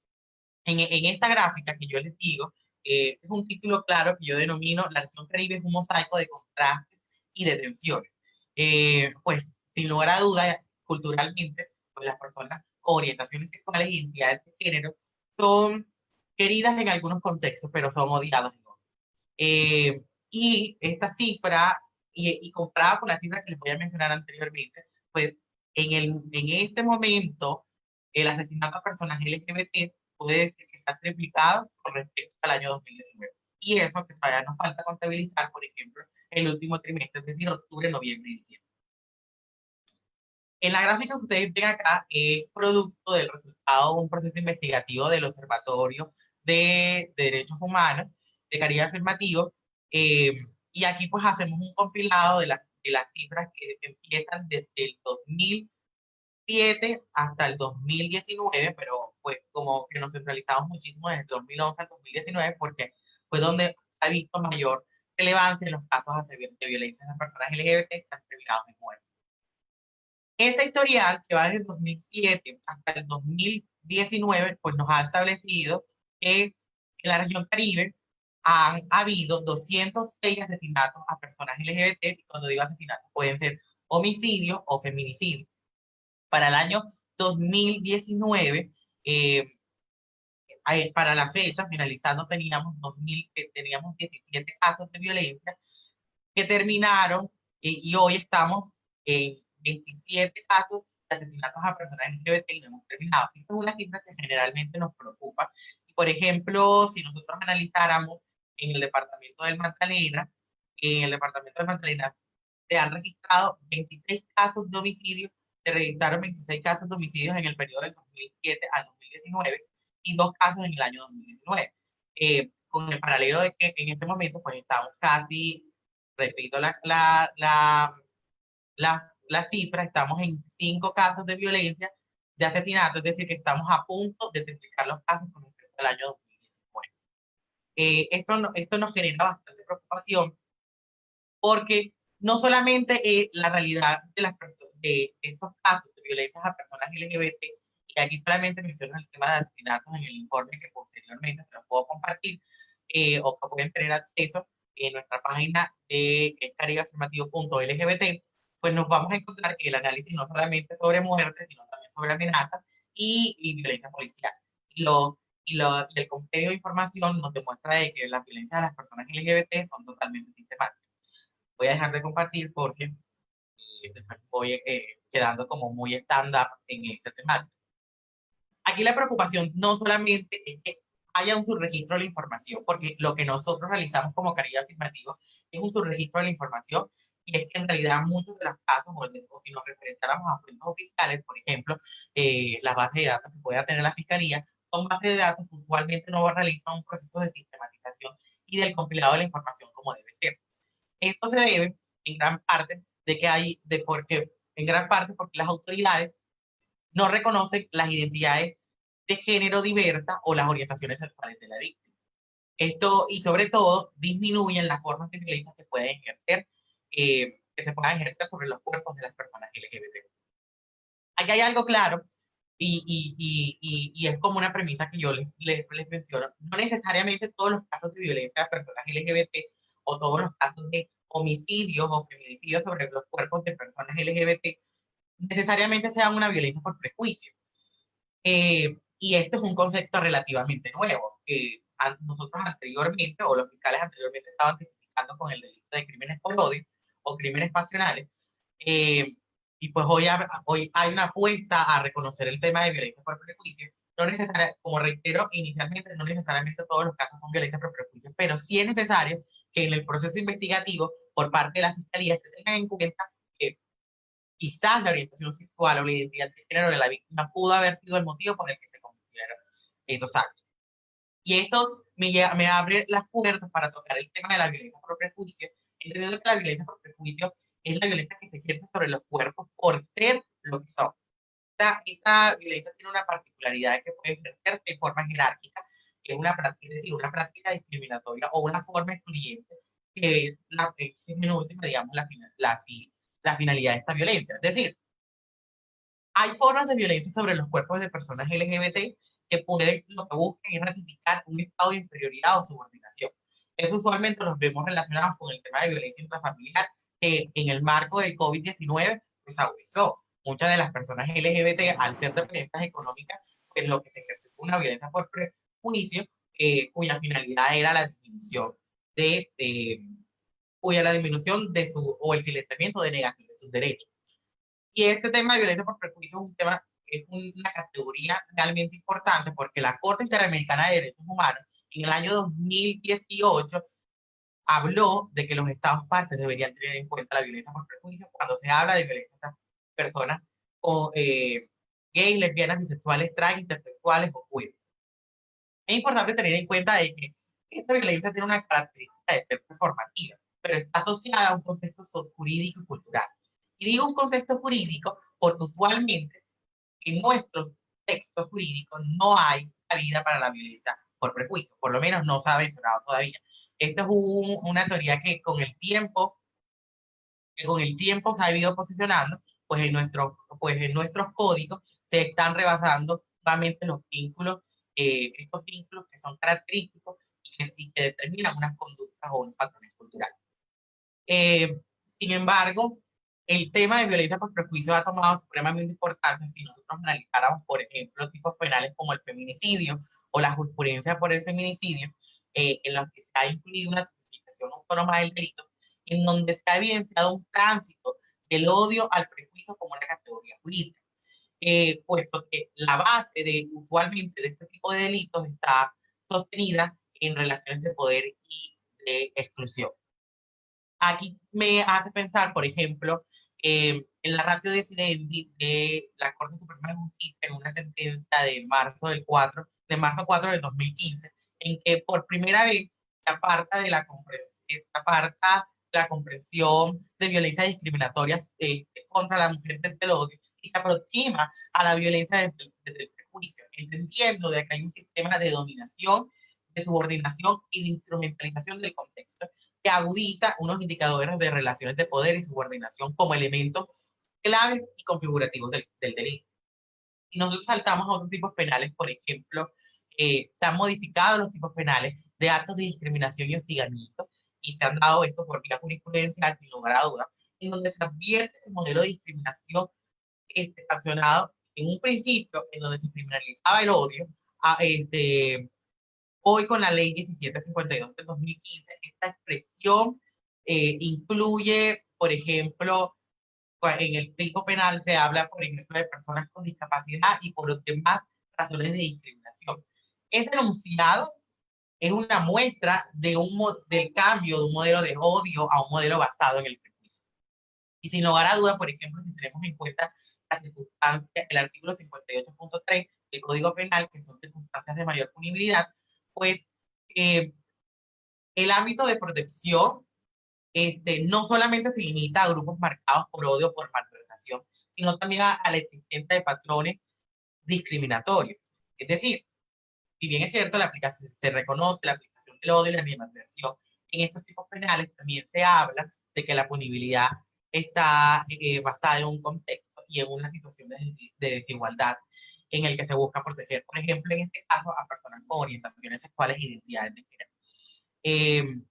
en esta gráfica que yo les digo. Es un título claro que yo denomino La región Caribe es un mosaico de contrastes y de tensiones. Pues, sin lugar a duda, culturalmente, pues las personas con orientaciones sexuales e identidades de género son queridas en algunos contextos, pero son odiados en otros. Y esta cifra, y comparada con la cifra que les voy a mencionar anteriormente, pues en este momento, el asesinato a personas LGBT puede decir que está triplicado con respecto al año 2019. Y eso que todavía nos falta contabilizar, por ejemplo, el último trimestre, es decir, octubre, noviembre y diciembre. En la gráfica que ustedes ven acá es producto del resultado de un proceso investigativo del Observatorio de Derechos Humanos de Caribe Afirmativo, y aquí pues hacemos un compilado de las cifras que empiezan desde el 2007 hasta el 2019, pero pues como que nos centralizamos muchísimo desde el 2011 al 2019 porque fue donde se ha visto mayor relevancia en los casos de violencia de personas LGBT que han terminado en muerte. Esta historial, que va desde el 2007 hasta el 2019, pues nos ha establecido que en la región Caribe han habido 206 asesinatos a personas LGBT, y cuando digo asesinatos pueden ser homicidios o feminicidios. Para el año 2019, para la fecha, finalizando, teníamos 17 casos de violencia que terminaron, y hoy estamos en 27 casos de asesinatos a personas LGBT y no hemos terminado. Esta es una cifra que generalmente nos preocupa. Y, por ejemplo, si nosotros analizáramos en el departamento del Magdalena, se han registrado 26 casos de homicidios, se registraron 26 casos de homicidios en el periodo del 2007 al 2019 y 2 casos en el año 2019. Con el paralelo de que en este momento pues estamos casi, repito la cifra, estamos en 5 casos de violencia, de asesinato, es decir, que estamos a punto de triplicar los casos con respecto al año 2019. Esto nos genera bastante preocupación porque no solamente la realidad de estos casos de violencia a personas LGBT, y aquí solamente menciono el tema de asesinatos en el informe que posteriormente se los puedo compartir, o que pueden tener acceso en nuestra página de caribeafirmativo.lgbt, pues nos vamos a encontrar que el análisis no solamente sobre muertes, sino también sobre amenazas y violencia policial. Y el compendio de información nos demuestra de que las violencias a las personas LGBT son totalmente sistemáticas. Voy a dejar de compartir porque después voy quedando como muy stand-up en esta temática. Aquí la preocupación no solamente es que haya un subregistro de la información, porque lo que nosotros realizamos como Caribe Afirmativo es un subregistro de la información, y es que en realidad muchos de los casos, o si nos referenciáramos a fuentes oficiales, por ejemplo, las bases de datos que pueda tener la Fiscalía, son bases de datos que usualmente no realizan un proceso de sistematización y del compilado de la información como debe ser. Esto se debe en gran parte porque las autoridades no reconocen las identidades de género diversas o las orientaciones sexuales de la víctima. Esto, y sobre todo, disminuyen las formas de violencia que se puedan ejercer sobre los cuerpos de las personas LGBT. Aquí hay algo claro, y es como una premisa que yo les menciono. No necesariamente todos los casos de violencia de personas LGBT o todos los casos de homicidios o feminicidios sobre los cuerpos de personas LGBT necesariamente sean una violencia por prejuicio. Y esto es un concepto relativamente nuevo, que nosotros anteriormente, o los fiscales anteriormente, estaban tipificando con el delito de crímenes por odio o crímenes pasionales. Y pues hoy hay una apuesta a reconocer el tema de violencia por prejuicio. No necesariamente, como reitero inicialmente, no necesariamente todos los casos son violencia por prejuicio, pero sí es necesario que en el proceso investigativo, por parte de la Fiscalía, se tenga en cuenta que quizás la orientación sexual o la identidad de género de la víctima pudo haber sido el motivo por el que se cometieron estos actos. Y esto me abre las puertas para tocar el tema de la violencia por prejuicio, entendiendo que la violencia por prejuicio es la violencia que se ejerce sobre los cuerpos por ser lo que son. Esta violencia tiene una particularidad que puede ejercerse de forma jerárquica, que es una práctica, es decir, una práctica discriminatoria o una forma excluyente, que es en última, digamos, la finalidad de esta violencia. Es decir, hay formas de violencia sobre los cuerpos de personas LGBT que pueden, lo que buscan es ratificar un estado de inferioridad o subordinación. Eso usualmente los vemos relacionados con el tema de violencia intrafamiliar, que en el marco del COVID-19 pues agudizó. Muchas de las personas LGBT, al ser dependientes económicas, pues lo que se ejerció fue una violencia por prejuicio, cuya finalidad era la disminución de su, o el silenciamiento de negación de sus derechos. Y este tema de violencia por prejuicio es un tema, es una categoría realmente importante porque la Corte Interamericana de Derechos Humanos en el año 2018 habló de que los Estados partes deberían tener en cuenta la violencia por prejuicio cuando se habla de violencia a personas o, gays, lesbianas, bisexuales, trans, intersexuales o queer. Es importante tener en cuenta de que esta violencia tiene una característica de ser performativa, pero está asociada a un contexto jurídico y cultural. Y digo un contexto jurídico porque usualmente en nuestros textos jurídicos no hay cabida para la violencia por prejuicio, por lo menos no se ha mencionado todavía. Esta es una teoría que con el tiempo se ha ido posicionando, pues en nuestros códigos se están rebasando nuevamente los vínculos, estos vínculos que son característicos y que determinan unas conductas o unos patrones culturales. Sin embargo, el tema de violencia por prejuicio ha tomado supremamente importancia si nosotros analizáramos, por ejemplo, tipos penales como el feminicidio o la jurisprudencia por el feminicidio, en los que se ha incluido una tipificación autónoma del delito, en donde se ha evidenciado un tránsito del odio al prejuicio como una categoría jurídica, puesto que la base usualmente de este tipo de delitos está sostenida en relaciones de poder y de exclusión. Aquí me hace pensar, por ejemplo, en la ratio decidendi de la Corte Suprema de Justicia en una sentencia de marzo 4 del 2015, en que por primera vez se aparta de la comprensión de violencia discriminatoria contra la mujer desde el odio y se aproxima a la violencia desde el prejuicio, entendiendo de que hay un sistema de dominación, de subordinación y de instrumentalización del contexto que agudiza unos indicadores de relaciones de poder y subordinación como elementos claves y configurativos del delito. Y nosotros saltamos a otros tipos penales, por ejemplo, se han modificado los tipos penales de actos de discriminación y hostigamiento, y se han dado esto por vía jurisprudencial, sin lugar a dudas, en donde se advierte el modelo de discriminación sancionado en un principio, en donde se criminalizaba el odio, hoy con la ley 1752 del 2015, esta expresión incluye, por ejemplo, en el tipo penal se habla, por ejemplo, de personas con discapacidad y por demás razones de discriminación. Ese enunciado es una muestra del cambio de un modelo de odio a un modelo basado en el prejuicio. Y sin lugar a duda, por ejemplo, si tenemos en cuenta la circunstancia, el artículo 58.3 del Código Penal, que son circunstancias de mayor punibilidad, pues el ámbito de protección no solamente se limita a grupos marcados por odio o por malversación, sino también a la existencia de patrones discriminatorios. Es decir, si bien es cierto, se reconoce la aplicación del odio y la animadversión, en estos tipos penales también se habla de que la punibilidad está basada en un contexto y en una situación de desigualdad en el que se busca proteger, por ejemplo, en este caso, a personas con orientaciones sexuales e identidades de género.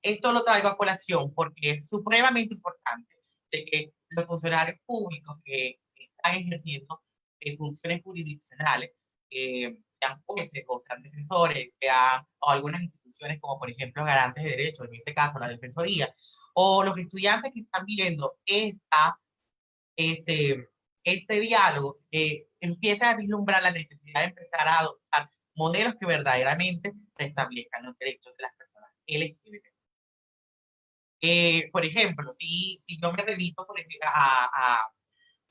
Esto lo traigo a colación porque es supremamente importante de que los funcionarios públicos que están ejerciendo funciones jurisdiccionales, sean jueces o sean defensores, o algunas instituciones como por ejemplo garantes de derechos, en este caso la Defensoría, o los estudiantes que están viendo este diálogo, empieza a vislumbrar la necesidad de empezar a adoptar modelos que verdaderamente restablezcan los derechos de las personas LGBT. Por ejemplo, si yo me remito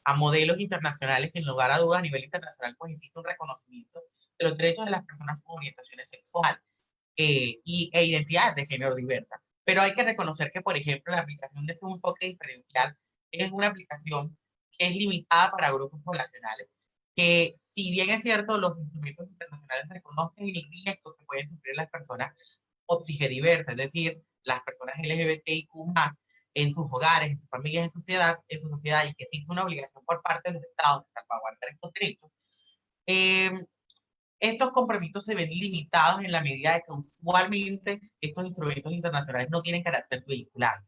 a modelos internacionales, sin lugar a dudas, a nivel internacional, pues existe un reconocimiento de los derechos de las personas con orientaciones sexuales e identidades de género diversas. Pero hay que reconocer que, por ejemplo, la aplicación de este enfoque diferencial es una aplicación que es limitada para grupos poblacionales, que si bien es cierto, los instrumentos internacionales reconocen el riesgo que pueden sufrir las personas diversas, es decir, las personas LGBTIQ+, en sus hogares, en sus familias, en su sociedad, y que existe una obligación por parte de los estados de salvaguardar estos derechos, estos compromisos se ven limitados en la medida de que usualmente estos instrumentos internacionales no tienen carácter vinculante.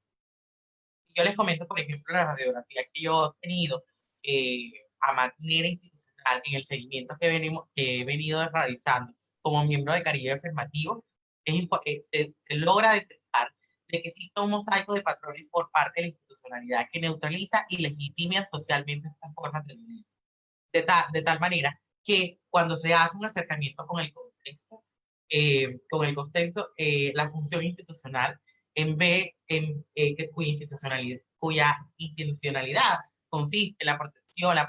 Yo les comento, por ejemplo, la radiografía que yo he tenido a manera institucional en el seguimiento que he venido realizando como miembro de Caribe Afirmativo, se logra detectar de que existe un mosaico de patrones por parte de la institucionalidad que neutraliza y legitima socialmente estas formas de violencia. De tal manera que cuando se hace un acercamiento con el contexto, la función institucional, cuya intencionalidad consiste en la protección, la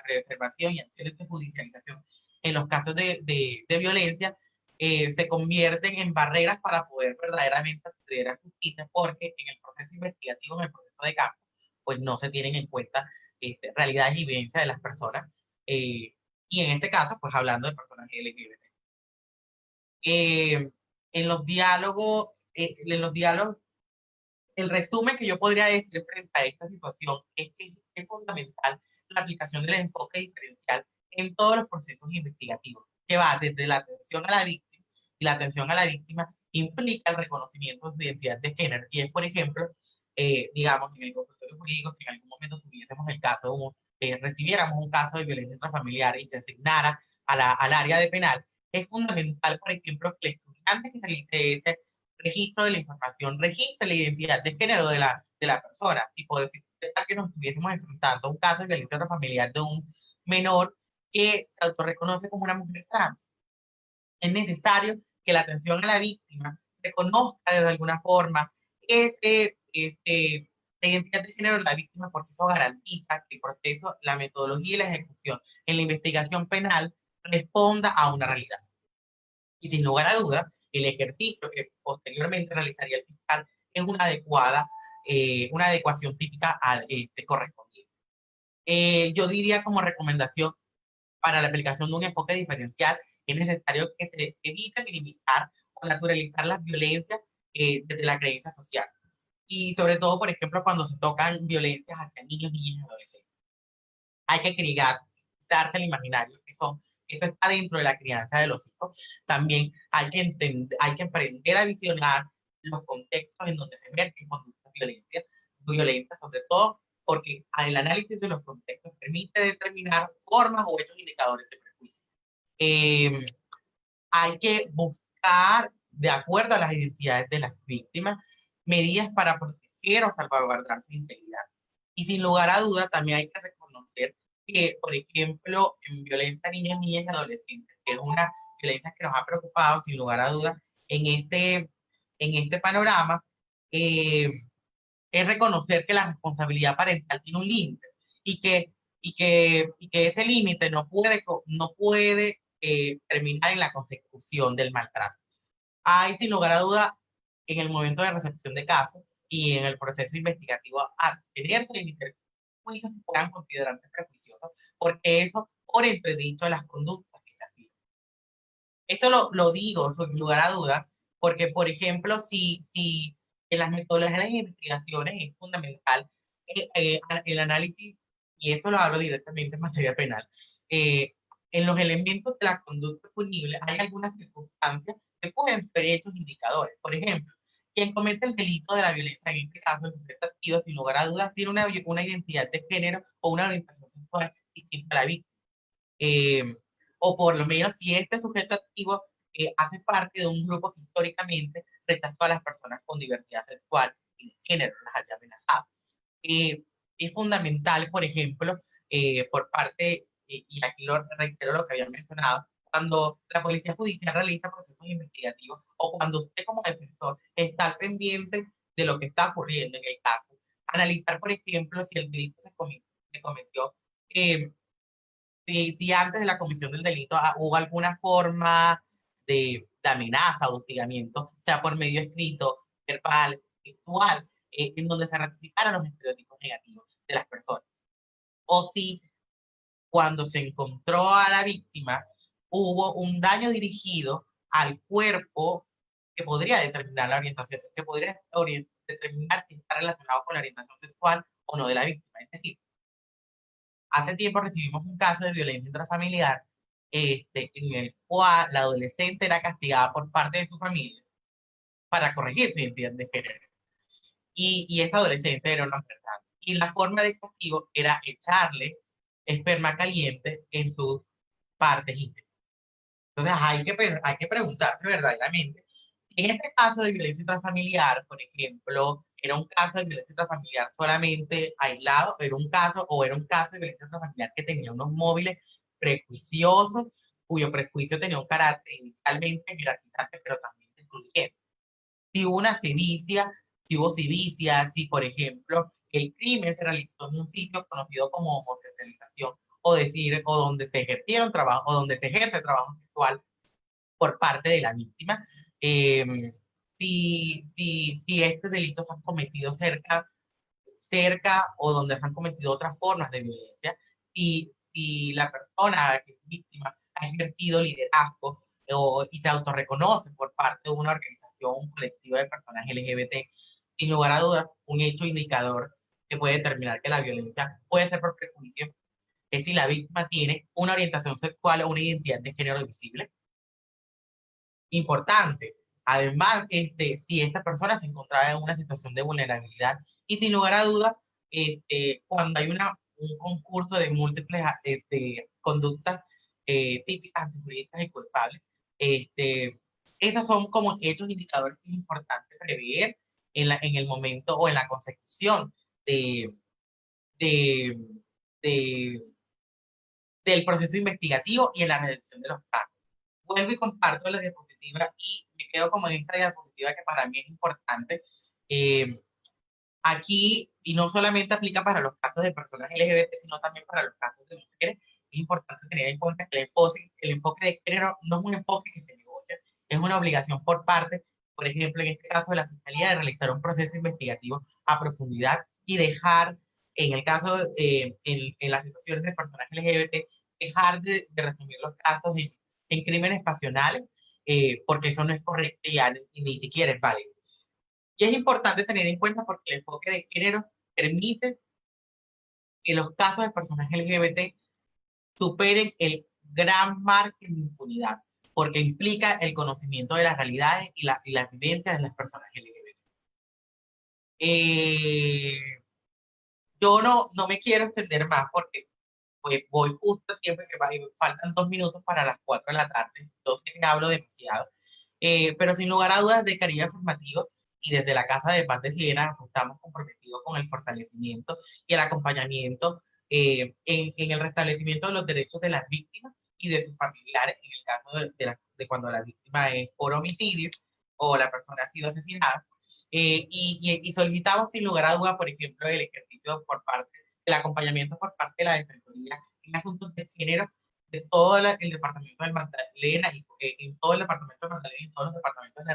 preservación y acciones de judicialización en los casos de violencia, se convierten en barreras para poder verdaderamente acceder a justicia, porque en el proceso investigativo, en el proceso de campo, pues no se tienen en cuenta realidades y vivencias de las personas, y en este caso, pues hablando de personas LGBT. En los diálogos, el resumen que yo podría decir frente a esta situación es que es fundamental la aplicación del enfoque diferencial en todos los procesos investigativos, que va desde la atención a la víctima, y la atención a la víctima implica el reconocimiento de su identidad de género, y es, por ejemplo, digamos, en el consultorio jurídico, si en algún momento tuviésemos el caso, recibiéramos un caso de violencia intrafamiliar y se asignara al área de penal, es fundamental, por ejemplo, que el estudiante que realice ese registro de la información registre la identidad de género de la persona. Y puede decir que nos estuviésemos enfrentando a un caso de violencia intrafamiliar de un menor que se autorreconoce como una mujer trans. Es necesario que la atención a la víctima reconozca de alguna forma la identidad de género de la víctima, porque eso garantiza que el proceso, la metodología y la ejecución en la investigación penal responda a una realidad. Y sin lugar a dudas, el ejercicio que posteriormente realizaría el fiscal es una adecuación típica al correspondiente. Yo diría como recomendación para la aplicación de un enfoque diferencial, es necesario que se evite minimizar o naturalizar las violencias desde la creencia social. Y sobre todo, por ejemplo, cuando se tocan violencias hacia niños, niñas y adolescentes. Hay que darse el imaginario que eso está dentro de la crianza de los hijos. También hay que aprender a visionar los contextos en donde se emergen conductas violentas, sobre todo porque el análisis de los contextos permite determinar formas o hechos indicadores de prejuicio. Hay que buscar, de acuerdo a las identidades de las víctimas, medidas para proteger o salvaguardar su integridad. Y sin lugar a dudas, también hay que reconocer que, por ejemplo, en violencia a niños, niñas y adolescentes, que es una violencia que nos ha preocupado, sin lugar a dudas, en este panorama, es reconocer que la responsabilidad parental tiene un límite y que ese límite no puede terminar en la consecución del maltrato. Hay, sin lugar a duda, en el momento de recepción de casos y en el proceso investigativo, abstenerse de emitir juicios que puedan considerarse prejuiciosos, porque eso por entredicho de las conductas que se afirman. Esto lo digo sin lugar a dudas, porque, por ejemplo, si en las metodologías de las investigaciones es fundamental el análisis, y esto lo hablo directamente en materia penal, en los elementos de la conducta punible hay algunas circunstancias que pueden ser hechos indicadores. Por ejemplo, quien comete el delito de la violencia, en este caso el sujeto activo, sin lugar a dudas, tiene una identidad de género o una orientación sexual distinta a la víctima. O por lo menos si este sujeto activo hace parte de un grupo que históricamente rechazó a las personas con diversidad sexual y de género, las haya amenazado. Es fundamental, por ejemplo, por parte, y aquí reitero lo que había mencionado, cuando la policía judicial realiza procesos investigativos o cuando usted como defensor está al pendiente de lo que está ocurriendo en el caso, analizar, por ejemplo, si el delito se cometió si antes de la comisión del delito hubo alguna forma de amenaza o hostigamiento, sea por medio escrito, verbal, textual, en donde se ratificaran los estereotipos negativos de las personas. O si cuando se encontró a la víctima hubo un daño dirigido al cuerpo que podría determinar la orientación, que podría determinar si está relacionado con la orientación sexual o no de la víctima. Es decir, hace tiempo recibimos un caso de violencia intrafamiliar en el cual la adolescente era castigada por parte de su familia para corregir su identidad de género. Y esta adolescente era una mujer trans. Y la forma de castigo era echarle esperma caliente en sus partes íntimas. Entonces hay que preguntarse verdaderamente, en este caso de violencia intrafamiliar, por ejemplo, ¿era un caso de violencia intrafamiliar solamente aislado? ¿Era un caso de violencia intrafamiliar que tenía unos móviles prejuiciosos, cuyo prejuicio tenía un carácter inicialmente jerarquizante, pero también excluyente? Si hubo una sevicia, si hubo civicia, si, por ejemplo, el crimen se realizó en un sitio conocido como homosexualización, o donde se ejercieron trabajo, o donde se ejerce trabajo sexual por parte de la víctima, si estos delitos han cometido cerca o donde se han cometido otras formas de violencia, si la persona que es víctima ha ejercido liderazgo y se autorreconoce por parte de una organización, un colectivo de personas LGBT, sin lugar a dudas, un hecho indicador que puede determinar que la violencia puede ser por prejuicio es si la víctima tiene una orientación sexual o una identidad de género visible. Importante. Además, si esta persona se encontraba en una situación de vulnerabilidad y sin lugar a dudas, cuando hay un concurso de múltiples conductas típicas, antijurídicas y culpables, esos son como hechos indicadores que es importante prever en el momento o en la consecución de, de, del proceso investigativo y en la redacción de los casos. Vuelvo y comparto la diapositiva y me quedo como en esta diapositiva que para mí es importante. Aquí, y no solamente aplica para los casos de personas LGBT, sino también para los casos de mujeres, es importante tener en cuenta que el enfoque de género no es un enfoque que se negocia, es una obligación por parte, por ejemplo, en este caso de la Fiscalía, de realizar un proceso investigativo a profundidad y dejar, en el caso, en las situaciones de personas LGBT, dejar de resumir los casos en crímenes pasionales, porque eso no es correcto ya, ni siquiera es válido. Y es importante tener en cuenta porque el enfoque de género permite que los casos de personas LGBT superen el gran margen de impunidad, porque implica el conocimiento de las realidades y las vivencias de las personas LGBT. Yo no me quiero extender más porque pues, voy justo a tiempo, que faltan 2 minutos para las 4 de la tarde, entonces hablo demasiado. Pero sin lugar a dudas, de Caribe Afirmativo y desde la Casa de Paz de Siena estamos comprometidos con el fortalecimiento y el acompañamiento en el restablecimiento de los derechos de las víctimas y de sus familiares, en el caso de cuando la víctima es por homicidio o la persona ha sido asesinada. Y solicitamos sin lugar a dudas, por ejemplo, el ejercicio por parte, el acompañamiento por parte de la Defensoría en asuntos de género de todo el departamento del Magdalena y en todo el departamento de Magdalena y en todos los departamentos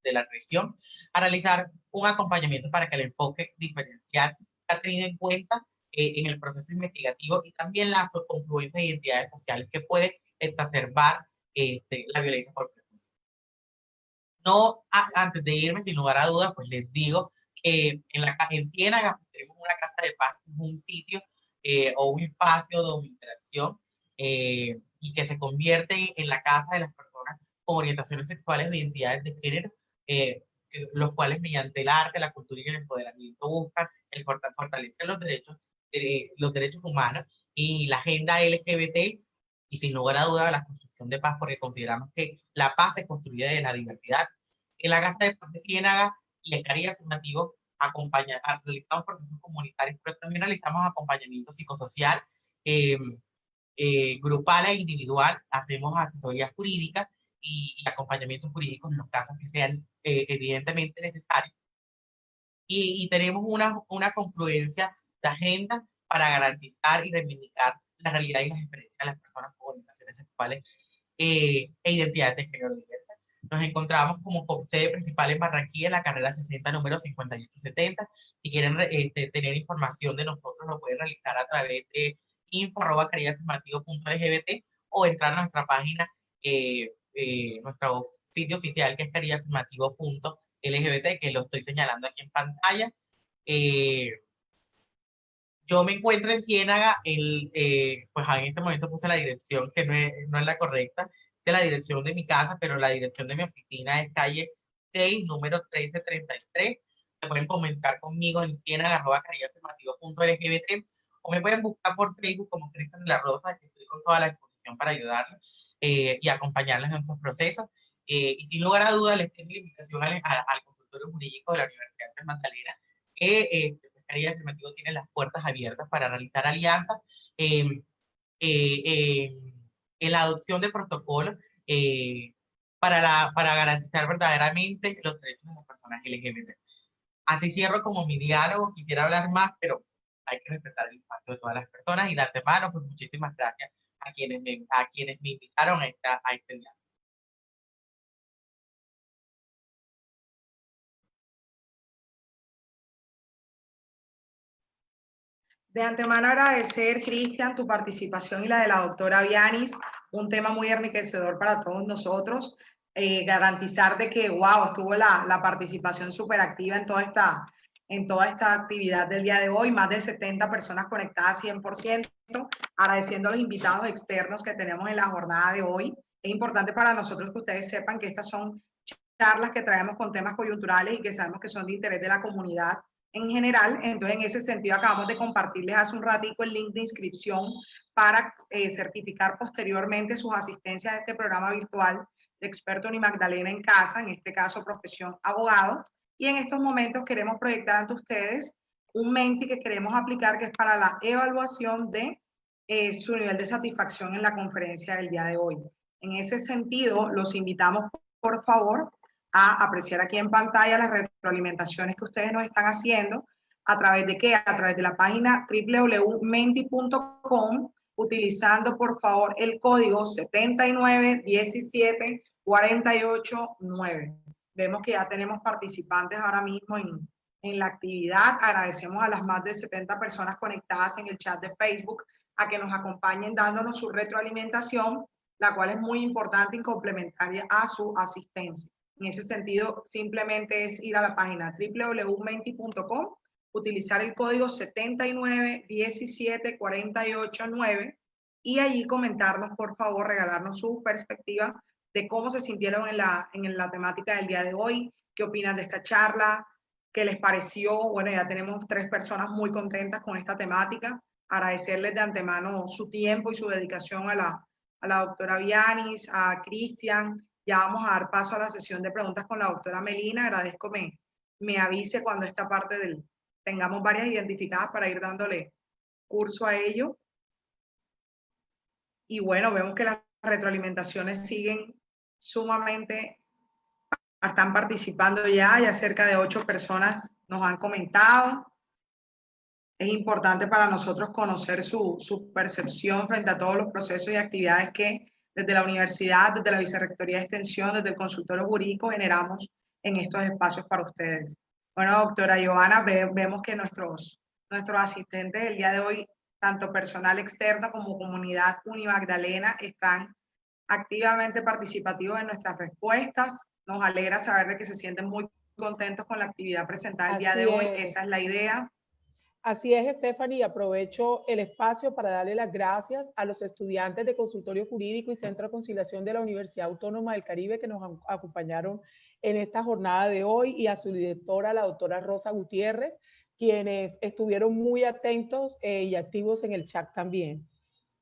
de la región, a realizar un acompañamiento para que el enfoque diferencial sea tenido en cuenta en el proceso investigativo y también la confluencia de identidades sociales que puede exacerbar la violencia por prejuicio. No, antes de irme, sin lugar a dudas, pues les digo que en Ciénaga tenemos una casa de paz, un sitio o un espacio de interacción y que se convierte en la casa de las personas con orientaciones sexuales e identidades de género, los cuales mediante el arte, la cultura y el empoderamiento buscan el fortalecer los derechos humanos y la agenda LGBT y sin lugar a dudas la construcción de paz, porque consideramos que la paz se construye de la diversidad. En la Casa de Paz de Ciénaga y en Caribe Afirmativo realizamos procesos comunitarios, pero también realizamos acompañamiento psicosocial, grupal e individual, hacemos asesorías jurídicas y acompañamientos jurídicos en los casos que sean evidentemente necesarios. Y tenemos una confluencia de agendas para garantizar y reivindicar la realidad y las experiencias de las personas con orientaciones sexuales e identidades de género diversas. Nos encontramos como sede principal en Barranquilla, en la carrera 60, número 5870. Si quieren tener información de nosotros, lo pueden realizar a través de info@caribeafirmativo.lgbt o entrar a nuestra página, nuestro sitio oficial, que es caribeafirmativo.lgbt, que lo estoy señalando aquí en pantalla. Yo me encuentro en Ciénaga, pues en este momento puse la dirección que no es la correcta de la dirección de mi casa, pero la dirección de mi oficina es calle 6, número 1333. Se pueden comentar conmigo en ciénaga@caribeafirmativo.lgbt o me pueden buscar por Facebook como Cristian de la Rosa, que estoy con toda la disposición para ayudarles y acompañarles en estos procesos. Y sin lugar a dudas, les tengo la invitación al consultorio jurídico de la Universidad de Magdalena, que Caribe Afirmativo tiene las puertas abiertas para realizar alianzas en la adopción de protocolos para garantizar verdaderamente los derechos de las personas LGBT. Así cierro como mi diálogo. Quisiera hablar más, pero hay que respetar el espacio de todas las personas, y de antemano, pues muchísimas gracias a quienes me invitaron a este diálogo. De antemano agradecer, Cristian, tu participación y la de la doctora Vianis, un tema muy enriquecedor para todos nosotros. Garantizar de que, wow, estuvo la participación súper activa en toda esta actividad del día de hoy, más de 70 personas conectadas 100%, agradeciendo a los invitados externos que tenemos en la jornada de hoy. Es importante para nosotros que ustedes sepan que estas son charlas que traemos con temas coyunturales y que sabemos que son de interés de la comunidad en general. Entonces, en ese sentido, acabamos de compartirles hace un ratico el link de inscripción para certificar posteriormente sus asistencias a este programa virtual de Experto Unimagdalena en Casa, en este caso profesión abogado. Y en estos momentos queremos proyectar ante ustedes un Menti que queremos aplicar, que es para la evaluación de su nivel de satisfacción en la conferencia del día de hoy. En ese sentido, los invitamos, por favor, a apreciar aquí en pantalla las retroalimentaciones que ustedes nos están haciendo. ¿A través de qué? A través de la página www.menti.com, utilizando, por favor, el código 7917489. Vemos que ya tenemos participantes ahora mismo en la actividad. Agradecemos a las más de 70 personas conectadas en el chat de Facebook a que nos acompañen dándonos su retroalimentación, la cual es muy importante y complementaria a su asistencia. En ese sentido, simplemente es ir a la página www.menti.com, utilizar el código 7917489 y allí comentarnos, por favor, regalarnos su perspectiva de cómo se sintieron en la temática del día de hoy, qué opinan de esta charla, qué les pareció. Bueno, ya tenemos 3 personas muy contentas con esta temática. Agradecerles de antemano su tiempo y su dedicación a la doctora Vianis, a Cristian. Ya vamos a dar paso a la sesión de preguntas con la doctora Melina. Agradezco me avise cuando esta parte tengamos varias identificadas para ir dándole curso a ello. Y bueno, vemos que las retroalimentaciones siguen sumamente, están participando ya cerca de 8 personas nos han comentado. Es importante para nosotros conocer su percepción frente a todos los procesos y actividades que desde la universidad, desde la Vicerrectoría de Extensión, desde el consultorio jurídico generamos en estos espacios para ustedes. Bueno, doctora Joana, vemos que nuestros asistentes del día de hoy, tanto personal externo como comunidad Unimagdalena, están activamente participativos en nuestras respuestas. Nos alegra saber de que se sienten muy contentos con la actividad presentada el día de hoy. Esa es la idea. Así es, Stephanie, aprovecho el espacio para darle las gracias a los estudiantes de Consultorio Jurídico y Centro de Conciliación de la Universidad Autónoma del Caribe que nos acompañaron en esta jornada de hoy, y a su directora, la doctora Rosa Gutiérrez, quienes estuvieron muy atentos y activos en el chat también.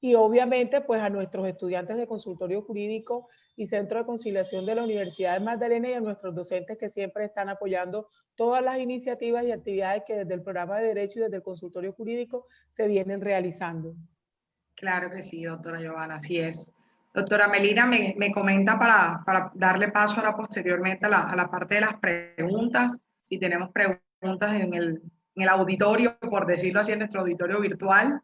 Y obviamente, pues a nuestros estudiantes de Consultorio Jurídico y Centro de Conciliación de la Universidad de Magdalena, y a nuestros docentes que siempre están apoyando todas las iniciativas y actividades que desde el programa de Derecho y desde el Consultorio Jurídico se vienen realizando. Claro que sí, doctora Giovanna, así es. Doctora Melina, me comenta para darle paso ahora posteriormente a la parte de las preguntas, si tenemos preguntas en el auditorio, por decirlo así, en nuestro auditorio virtual.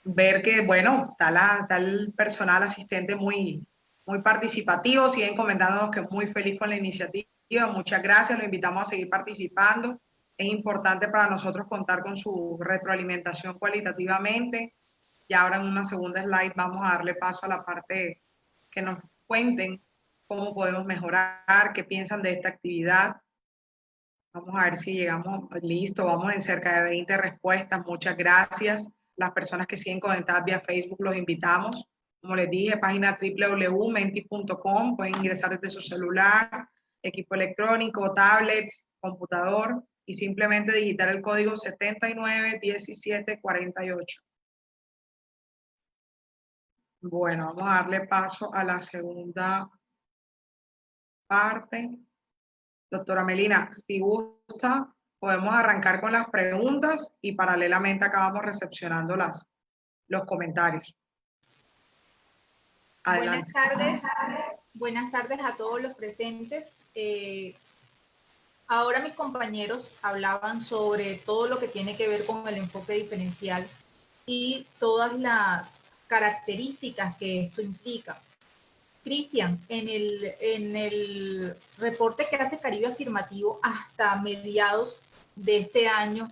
ver que, bueno, está el personal asistente muy participativo, siguen comentándonos que es muy feliz con la iniciativa. Muchas gracias, los invitamos a seguir participando. Es importante para nosotros contar con su retroalimentación cualitativamente. Y ahora en una segunda slide vamos a darle paso a la parte que nos cuenten cómo podemos mejorar, qué piensan de esta actividad. Vamos a ver si llegamos, listo, vamos en cerca de 20 respuestas. Muchas gracias. Las personas que siguen conectadas vía Facebook los invitamos. Como les dije, página www.menti.com, pueden ingresar desde su celular, equipo electrónico, tablets, computador y simplemente digitar el código 791748. Bueno, vamos a darle paso a la segunda parte. Doctora Melina, si gusta, podemos arrancar con las preguntas y paralelamente acá vamos recepcionando los comentarios. Adelante. Buenas tardes a todos los presentes. Ahora mis compañeros hablaban sobre todo lo que tiene que ver con el enfoque diferencial y todas las características que esto implica. Cristian, en el reporte que hace Caribe Afirmativo, hasta mediados de este año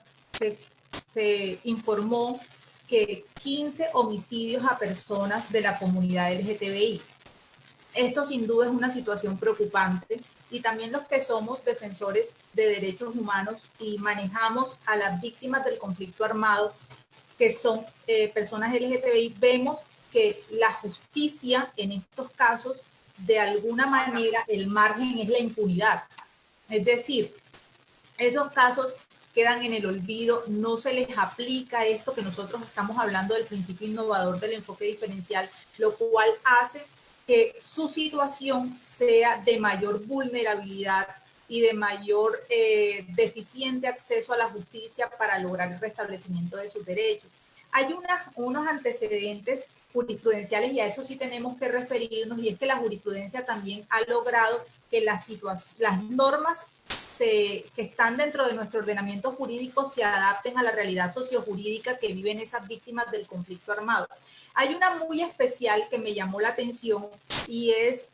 se informó que 15 homicidios a personas de la comunidad LGTBI. Esto sin duda es una situación preocupante y también los que somos defensores de derechos humanos y manejamos a las víctimas del conflicto armado, que son personas LGTBI, vemos que la justicia en estos casos, de alguna manera, el margen es la impunidad. Es decir, esos casos quedan en el olvido, no se les aplica esto que nosotros estamos hablando del principio innovador del enfoque diferencial, lo cual hace que su situación sea de mayor vulnerabilidad y de mayor deficiente acceso a la justicia para lograr el restablecimiento de sus derechos. Hay unos antecedentes jurisprudenciales y a eso sí tenemos que referirnos, y es que la jurisprudencia también ha logrado que las normas que están dentro de nuestro ordenamiento jurídico se adapten a la realidad sociojurídica que viven esas víctimas del conflicto armado. Hay una muy especial que me llamó la atención y es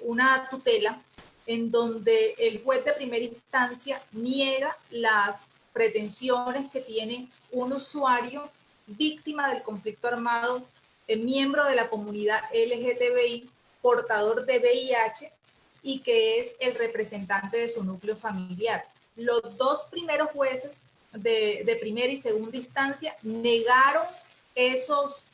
una tutela en donde el juez de primera instancia niega las pretensiones que tiene un usuario víctima del conflicto armado, miembro de la comunidad LGTBI, portador de VIH y que es el representante de su núcleo familiar. Los dos primeros jueces de primera y segunda instancia negaron esos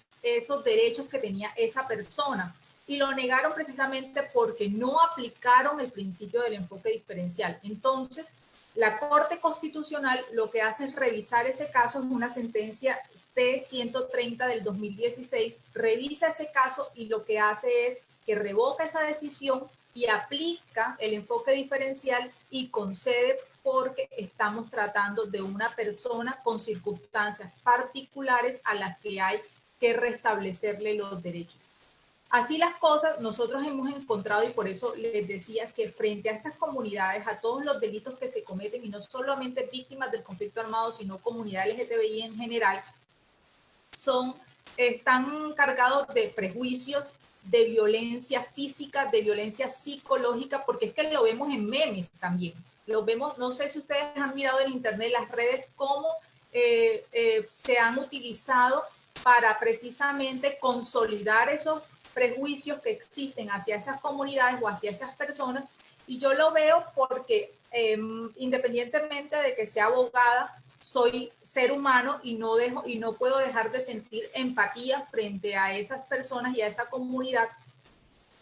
derechos que tenía esa persona y lo negaron precisamente porque no aplicaron el principio del enfoque diferencial. Entonces, la Corte Constitucional lo que hace es revisar ese caso, es una sentencia T-130 del 2016, revisa ese caso y lo que hace es que revoca esa decisión y aplica el enfoque diferencial y concede porque estamos tratando de una persona con circunstancias particulares a las que hay que restablecerle los derechos. Así las cosas, nosotros hemos encontrado, y por eso les decía que frente a estas comunidades, a todos los delitos que se cometen, y no solamente víctimas del conflicto armado, sino comunidades LGTBI en general, están cargados de prejuicios, de violencia física, de violencia psicológica, porque es que lo vemos en memes también. Lo vemos, no sé si ustedes han mirado en internet, las redes, cómo se han utilizado para precisamente consolidar esos prejuicios que existen hacia esas comunidades o hacia esas personas. Y yo lo veo porque independientemente de que sea abogada, soy ser humano y no puedo dejar de sentir empatía frente a esas personas y a esa comunidad,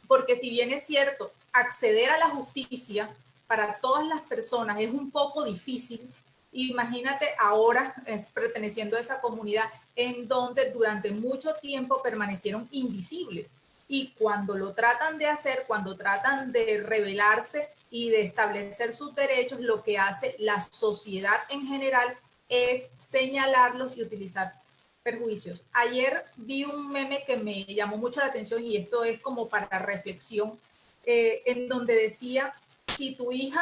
porque si bien es cierto, acceder a la justicia para todas las personas es un poco difícil, imagínate ahora perteneciendo a esa comunidad en donde durante mucho tiempo permanecieron invisibles y cuando lo tratan de hacer, cuando tratan de rebelarse y de establecer sus derechos, lo que hace la sociedad en general es señalarlos y utilizar perjuicios. Ayer vi un meme que me llamó mucho la atención y esto es como para reflexión, en donde decía, si tu hija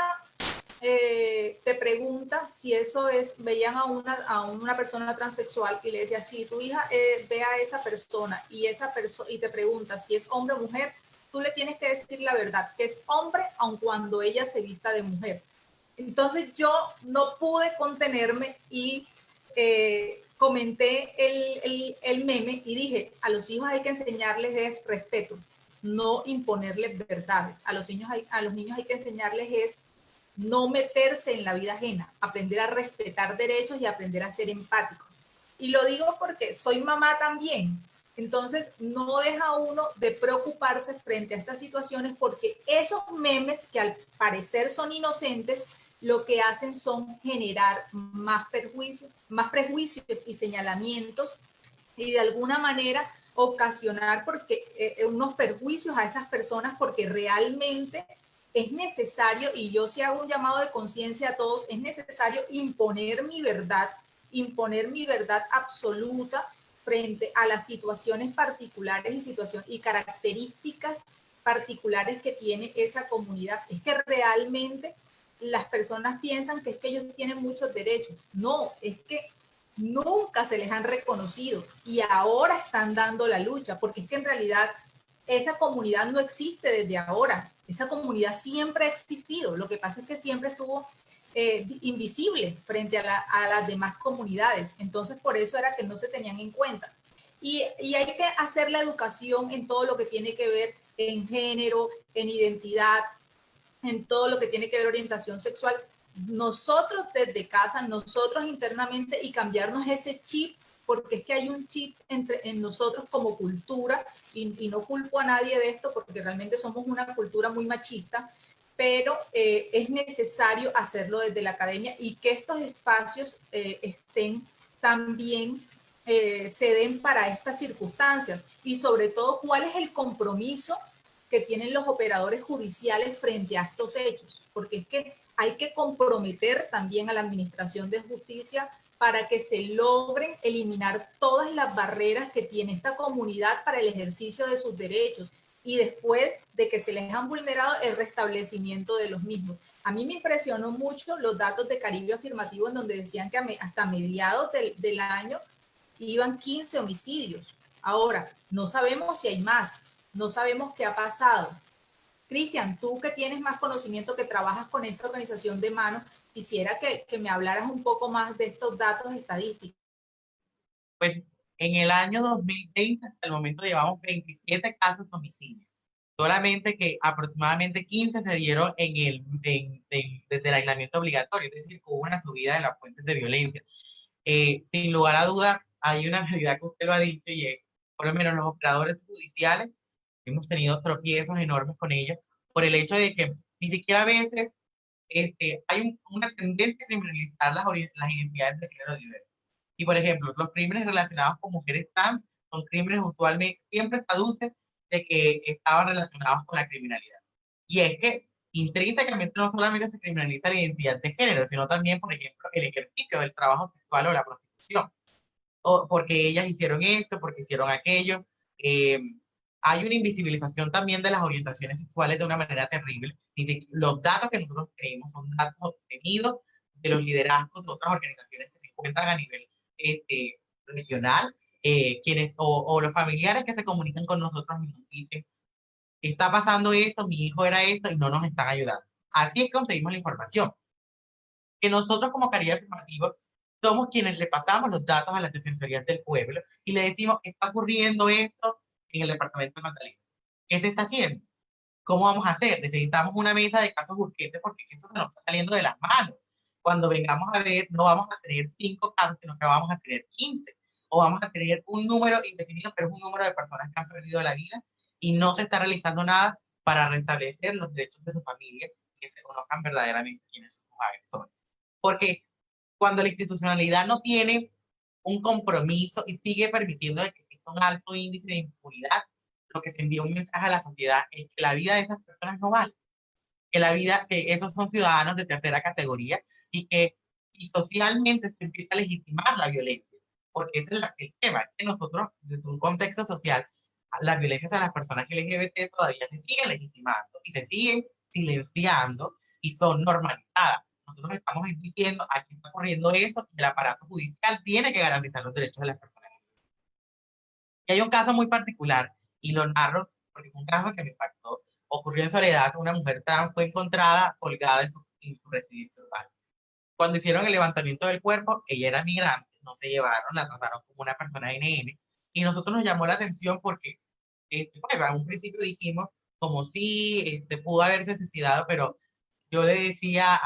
te pregunta si eso es, veían a una persona transexual y le decía, si tu hija ve a esa persona y te pregunta si es hombre o mujer, tú le tienes que decir la verdad, que es hombre aun cuando ella se vista de mujer. Entonces yo no pude contenerme y comenté el meme y dije, a los hijos hay que enseñarles respeto, no imponerles verdades. A los niños hay que enseñarles no meterse en la vida ajena, aprender a respetar derechos y aprender a ser empáticos. Y lo digo porque soy mamá también. Entonces, no deja uno de preocuparse frente a estas situaciones porque esos memes que al parecer son inocentes, lo que hacen son generar más prejuicios y señalamientos y de alguna manera ocasionar unos perjuicios a esas personas porque realmente es necesario, y yo sí hago un llamado de conciencia a todos, es necesario imponer mi verdad absoluta frente a las situaciones particulares y características particulares que tiene esa comunidad. Es que realmente las personas piensan que es que ellos tienen muchos derechos. No, es que nunca se les han reconocido y ahora están dando la lucha, porque es que en realidad esa comunidad no existe desde ahora. Esa comunidad siempre ha existido. Lo que pasa es que siempre estuvo invisible frente a las demás comunidades. Entonces, por eso era que no se tenían en cuenta. Y hay que hacer la educación en todo lo que tiene que ver en género, en identidad, en todo lo que tiene que ver orientación sexual. Nosotros desde casa, nosotros internamente, y cambiarnos ese chip, porque es que hay un chip en nosotros como cultura, y no culpo a nadie de esto porque realmente somos una cultura muy machista, pero es necesario hacerlo desde la academia y que estos espacios estén también, se den para estas circunstancias, y sobre todo cuál es el compromiso que tienen los operadores judiciales frente a estos hechos, porque es que hay que comprometer también a la Administración de Justicia para que se logren eliminar todas las barreras que tiene esta comunidad para el ejercicio de sus derechos y después de que se les han vulnerado el restablecimiento de los mismos. A mí me impresionó mucho los datos de Caribe Afirmativo en donde decían que hasta mediados del año iban 15 homicidios. Ahora, no sabemos si hay más, no sabemos qué ha pasado. Cristian, tú que tienes más conocimiento, que trabajas con esta organización de manos, quisiera que me hablaras un poco más de estos datos estadísticos. Pues en el año 2020 hasta el momento llevamos 27 casos de homicidio. Solamente que aproximadamente 15 se dieron desde el aislamiento obligatorio, es decir, hubo una subida de las fuentes de violencia. Sin lugar a duda, hay una realidad que usted lo ha dicho, y es, por lo menos los operadores judiciales, hemos tenido tropiezos enormes con ellos por el hecho de que ni siquiera a veces hay una tendencia a criminalizar las identidades de género diverso. Y por ejemplo, los crímenes relacionados con mujeres trans son crímenes usualmente, siempre se aduce de que estaban relacionados con la criminalidad. Y es que intrínsecamente no solamente se criminaliza la identidad de género, sino también, por ejemplo, el ejercicio del trabajo sexual o la prostitución. O porque ellas hicieron esto, porque hicieron aquello. Hay una invisibilización también de las orientaciones sexuales de una manera terrible. Los datos que nosotros tenemos son datos obtenidos de los liderazgos de otras organizaciones que se encuentran a nivel regional, o los familiares que se comunican con nosotros y nos dicen, está pasando esto, mi hijo era esto, y no nos están ayudando. Así es que conseguimos la información. Que nosotros como Caribe Afirmativo somos quienes le pasamos los datos a las defensorías del pueblo y le decimos, está ocurriendo esto en el departamento de Magdalena. ¿Qué se está haciendo? ¿Cómo vamos a hacer? Necesitamos una mesa de casos urgentes porque esto se nos está saliendo de las manos. Cuando vengamos a ver, no vamos a tener 5 casos, sino que vamos a tener 15. O vamos a tener un número indefinido, pero es un número de personas que han perdido la vida y no se está realizando nada para restablecer los derechos de su familia, que se conozcan verdaderamente quiénes son los agresores. Porque cuando la institucionalidad no tiene un compromiso y sigue permitiendo que exista un alto índice de impunidad, lo que se envía un mensaje a la sociedad es que la vida de esas personas no vale, que esos son ciudadanos de tercera categoría y socialmente se empieza a legitimar la violencia, porque ese es el tema, es que nosotros, desde un contexto social, las violencias a las personas LGBT todavía se siguen legitimando y se siguen silenciando y son normalizadas. nosotros estamos diciendo, aquí está ocurriendo eso, y el aparato judicial tiene que garantizar los derechos de las personas. Y hay un caso muy particular, y lo narro porque es un caso que me impactó. Ocurrió en Soledad, una mujer trans fue encontrada colgada en su residencia urbana. Cuando hicieron el levantamiento del cuerpo, ella era migrante, no se llevaron, la trataron como una persona NN, y nosotros nos llamó la atención porque, bueno, en un principio dijimos, como si pudo haberse suicidado, pero yo le decía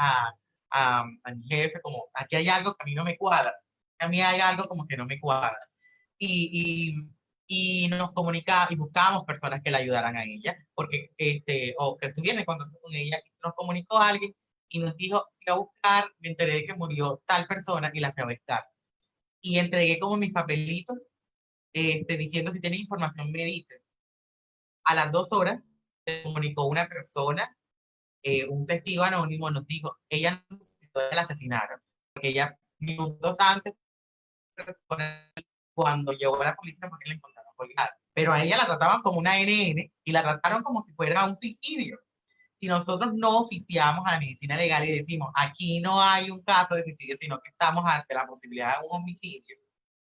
a mi jefe, como, aquí hay algo que a mí no me cuadra, a mí hay algo como que no me cuadra. Y, y nos comunicaba y buscábamos personas que la ayudaran a ella, porque, o que estuviesen en contacto con ella. Nos comunicó alguien y nos dijo, fui a buscar, me enteré de que murió tal persona y la fui a buscar. Y entregué como mis papelitos, diciendo si tiene información me dice. A las 2 horas se comunicó una persona, un testigo anónimo nos dijo, ella no necesitó que la asesinaron, porque ella minutos antes, cuando llegó a la policía, porque la encontraron colgada. Pero a ella la trataban como una NN y la trataron como si fuera un suicidio. Si nosotros no oficiamos a la medicina legal y decimos, aquí no hay un caso de suicidio, sino que estamos ante la posibilidad de un homicidio,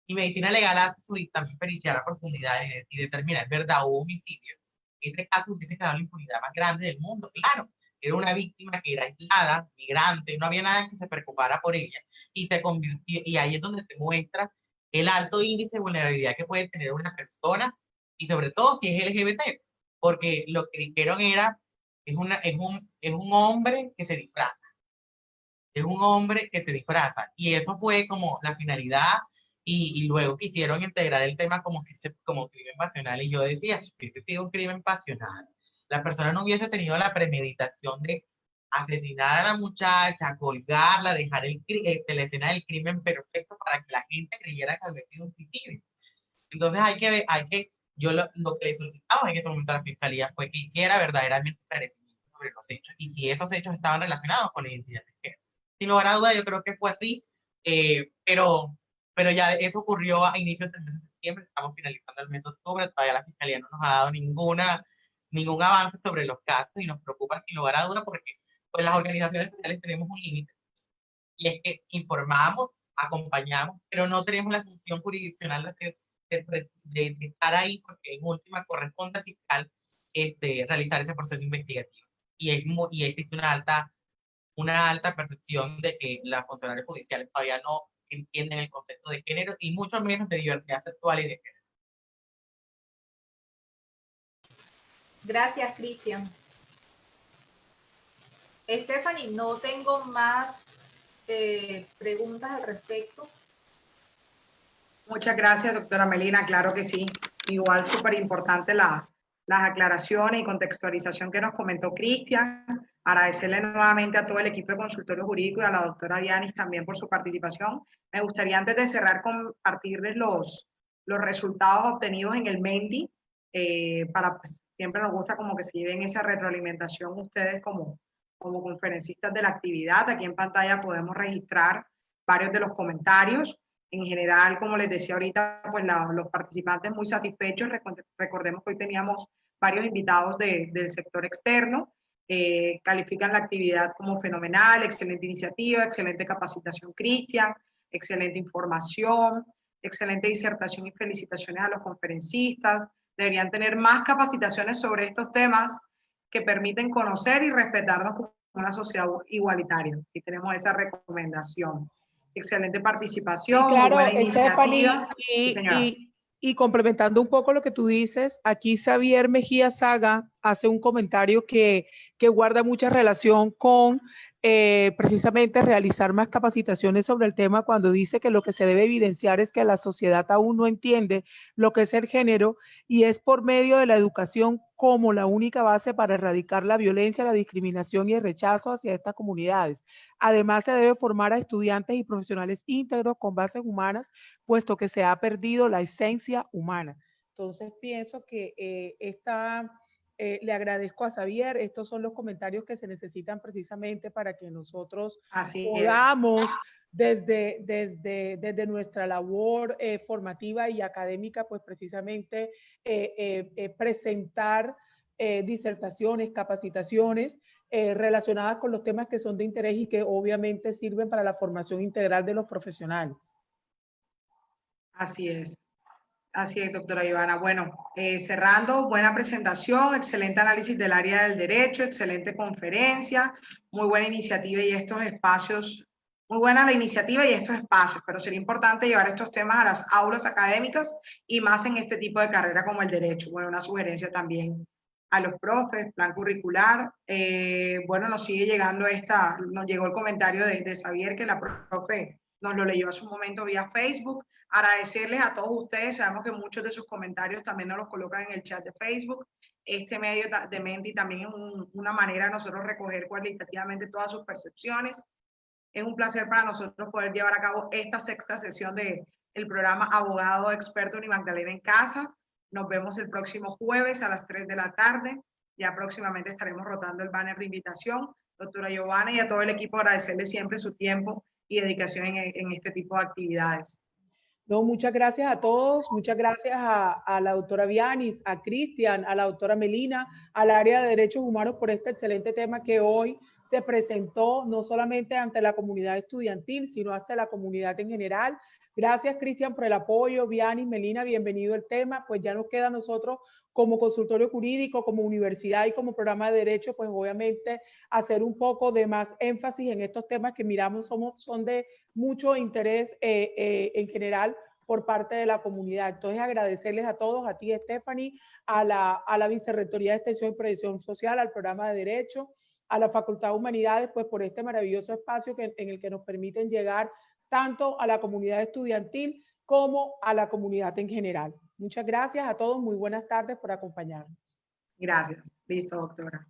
y medicina legal hace su dictamen pericial a profundidad y determina, es verdad, hubo homicidio, ese caso hubiese quedado la impunidad más grande del mundo. Claro, era una víctima que era aislada, migrante, no había nada que se preocupara por ella, y se convirtió, y ahí es donde se muestra el alto índice de vulnerabilidad que puede tener una persona, y sobre todo si es LGBT, porque lo que dijeron era, es un hombre que se disfraza, es un hombre que se disfraza, y eso fue como la finalidad, y luego quisieron integrar el tema como crimen pasional, y yo decía, si hubiese sido un crimen pasional, la persona no hubiese tenido la premeditación de asesinar a la muchacha, colgarla, dejar la escena del crimen perfecto para que la gente creyera que había sido un suicidio. Entonces yo lo que le solicitaba en ese momento a la fiscalía fue que hiciera verdaderamente esclarecimiento sobre los hechos, y si esos hechos estaban relacionados con la identidad de género. Sin lugar a duda, yo creo que fue así, pero ya eso ocurrió a inicios del mes de septiembre, estamos finalizando el mes de octubre, todavía la fiscalía no nos ha dado ningún avance sobre los casos, y nos preocupa sin lugar a duda porque pues las organizaciones sociales tenemos un límite, y es que informamos, acompañamos, pero no tenemos la función jurisdiccional de estar ahí, porque en última corresponde al fiscal realizar ese proceso investigativo. Y existe una alta percepción de que las funcionarios judiciales todavía no entienden el concepto de género, y mucho menos de diversidad sexual y de género. Gracias, Cristian. Stephanie, no tengo más preguntas al respecto. Muchas gracias, doctora Melina. Claro que sí. Igual súper importante las aclaraciones y contextualización que nos comentó Cristian. Agradecerle nuevamente a todo el equipo de consultorio jurídico y a la doctora Yanis también por su participación. Me gustaría, antes de cerrar, compartirles los resultados obtenidos en el MENDI, para, pues, siempre nos gusta como que se lleven esa retroalimentación ustedes como conferencistas de la actividad. Aquí en pantalla podemos registrar varios de los comentarios. En general, como les decía ahorita, pues los participantes muy satisfechos. Recordemos que hoy teníamos varios invitados del sector externo. Califican la actividad como fenomenal, excelente iniciativa, excelente capacitación, Cristian, excelente información, excelente disertación, y felicitaciones a los conferencistas. Deberían tener más capacitaciones sobre estos temas que permiten conocer y respetarnos como una sociedad igualitaria. Y tenemos esa recomendación. Excelente participación, y claro, muy buena iniciativa. Stephanie, y complementando un poco lo que tú dices, aquí Xavier Mejía Saga hace un comentario que guarda mucha relación con precisamente realizar más capacitaciones sobre el tema, cuando dice que lo que se debe evidenciar es que la sociedad aún no entiende lo que es el género, y es por medio de la educación como la única base para erradicar la violencia, la discriminación y el rechazo hacia estas comunidades. Además, se debe formar a estudiantes y profesionales íntegros con bases humanas, puesto que se ha perdido la esencia humana. Entonces, pienso que le agradezco a Xavier. Estos son los comentarios que se necesitan precisamente para que nosotros podamos, desde nuestra labor formativa y académica, pues precisamente presentar disertaciones, capacitaciones relacionadas con los temas que son de interés y que obviamente sirven para la formación integral de los profesionales. Así es, doctora Ivana. Bueno, cerrando, buena presentación, excelente análisis del área del derecho, excelente conferencia, muy buena iniciativa y estos espacios, muy buena la iniciativa y estos espacios, pero sería importante llevar estos temas a las aulas académicas y más en este tipo de carrera como el derecho. Bueno, una sugerencia también a los profes, plan curricular. Bueno, nos sigue llegando nos llegó el comentario de Xavier que la profe nos lo leyó hace un momento vía Facebook. Agradecerles a todos ustedes, sabemos que muchos de sus comentarios también nos los colocan en el chat de Facebook. Este medio de Menti también es una manera de nosotros recoger cualitativamente todas sus percepciones. Es un placer para nosotros poder llevar a cabo esta sexta sesión del programa Abogado Experto Unimagdalena en Casa. Nos vemos el próximo jueves a las 3 de la tarde. Ya próximamente estaremos rotando el banner de invitación. Doctora Giovanna y a todo el equipo agradecerle siempre su tiempo y dedicación en este tipo de actividades. No, muchas gracias a todos, muchas gracias a la doctora Vianis, a Cristian, a la doctora Melina, al área de Derechos Humanos por este excelente tema que hoy se presentó no solamente ante la comunidad estudiantil, sino hasta la comunidad en general. Gracias, Cristian, por el apoyo. Vianis, Melina, bienvenido al tema. Pues ya nos queda a nosotros como consultorio jurídico, como universidad y como programa de derecho, pues obviamente hacer un poco de más énfasis en estos temas que miramos son de mucho interés en general por parte de la comunidad. Entonces, agradecerles a todos, a ti, Stephanie, a la Vicerrectoría de Extensión y Proyección Social, al programa de Derecho, a la Facultad de Humanidades, pues por este maravilloso espacio en el que nos permiten llegar tanto a la comunidad estudiantil como a la comunidad en general. Muchas gracias a todos, muy buenas tardes por acompañarnos. Gracias. Listo, doctora.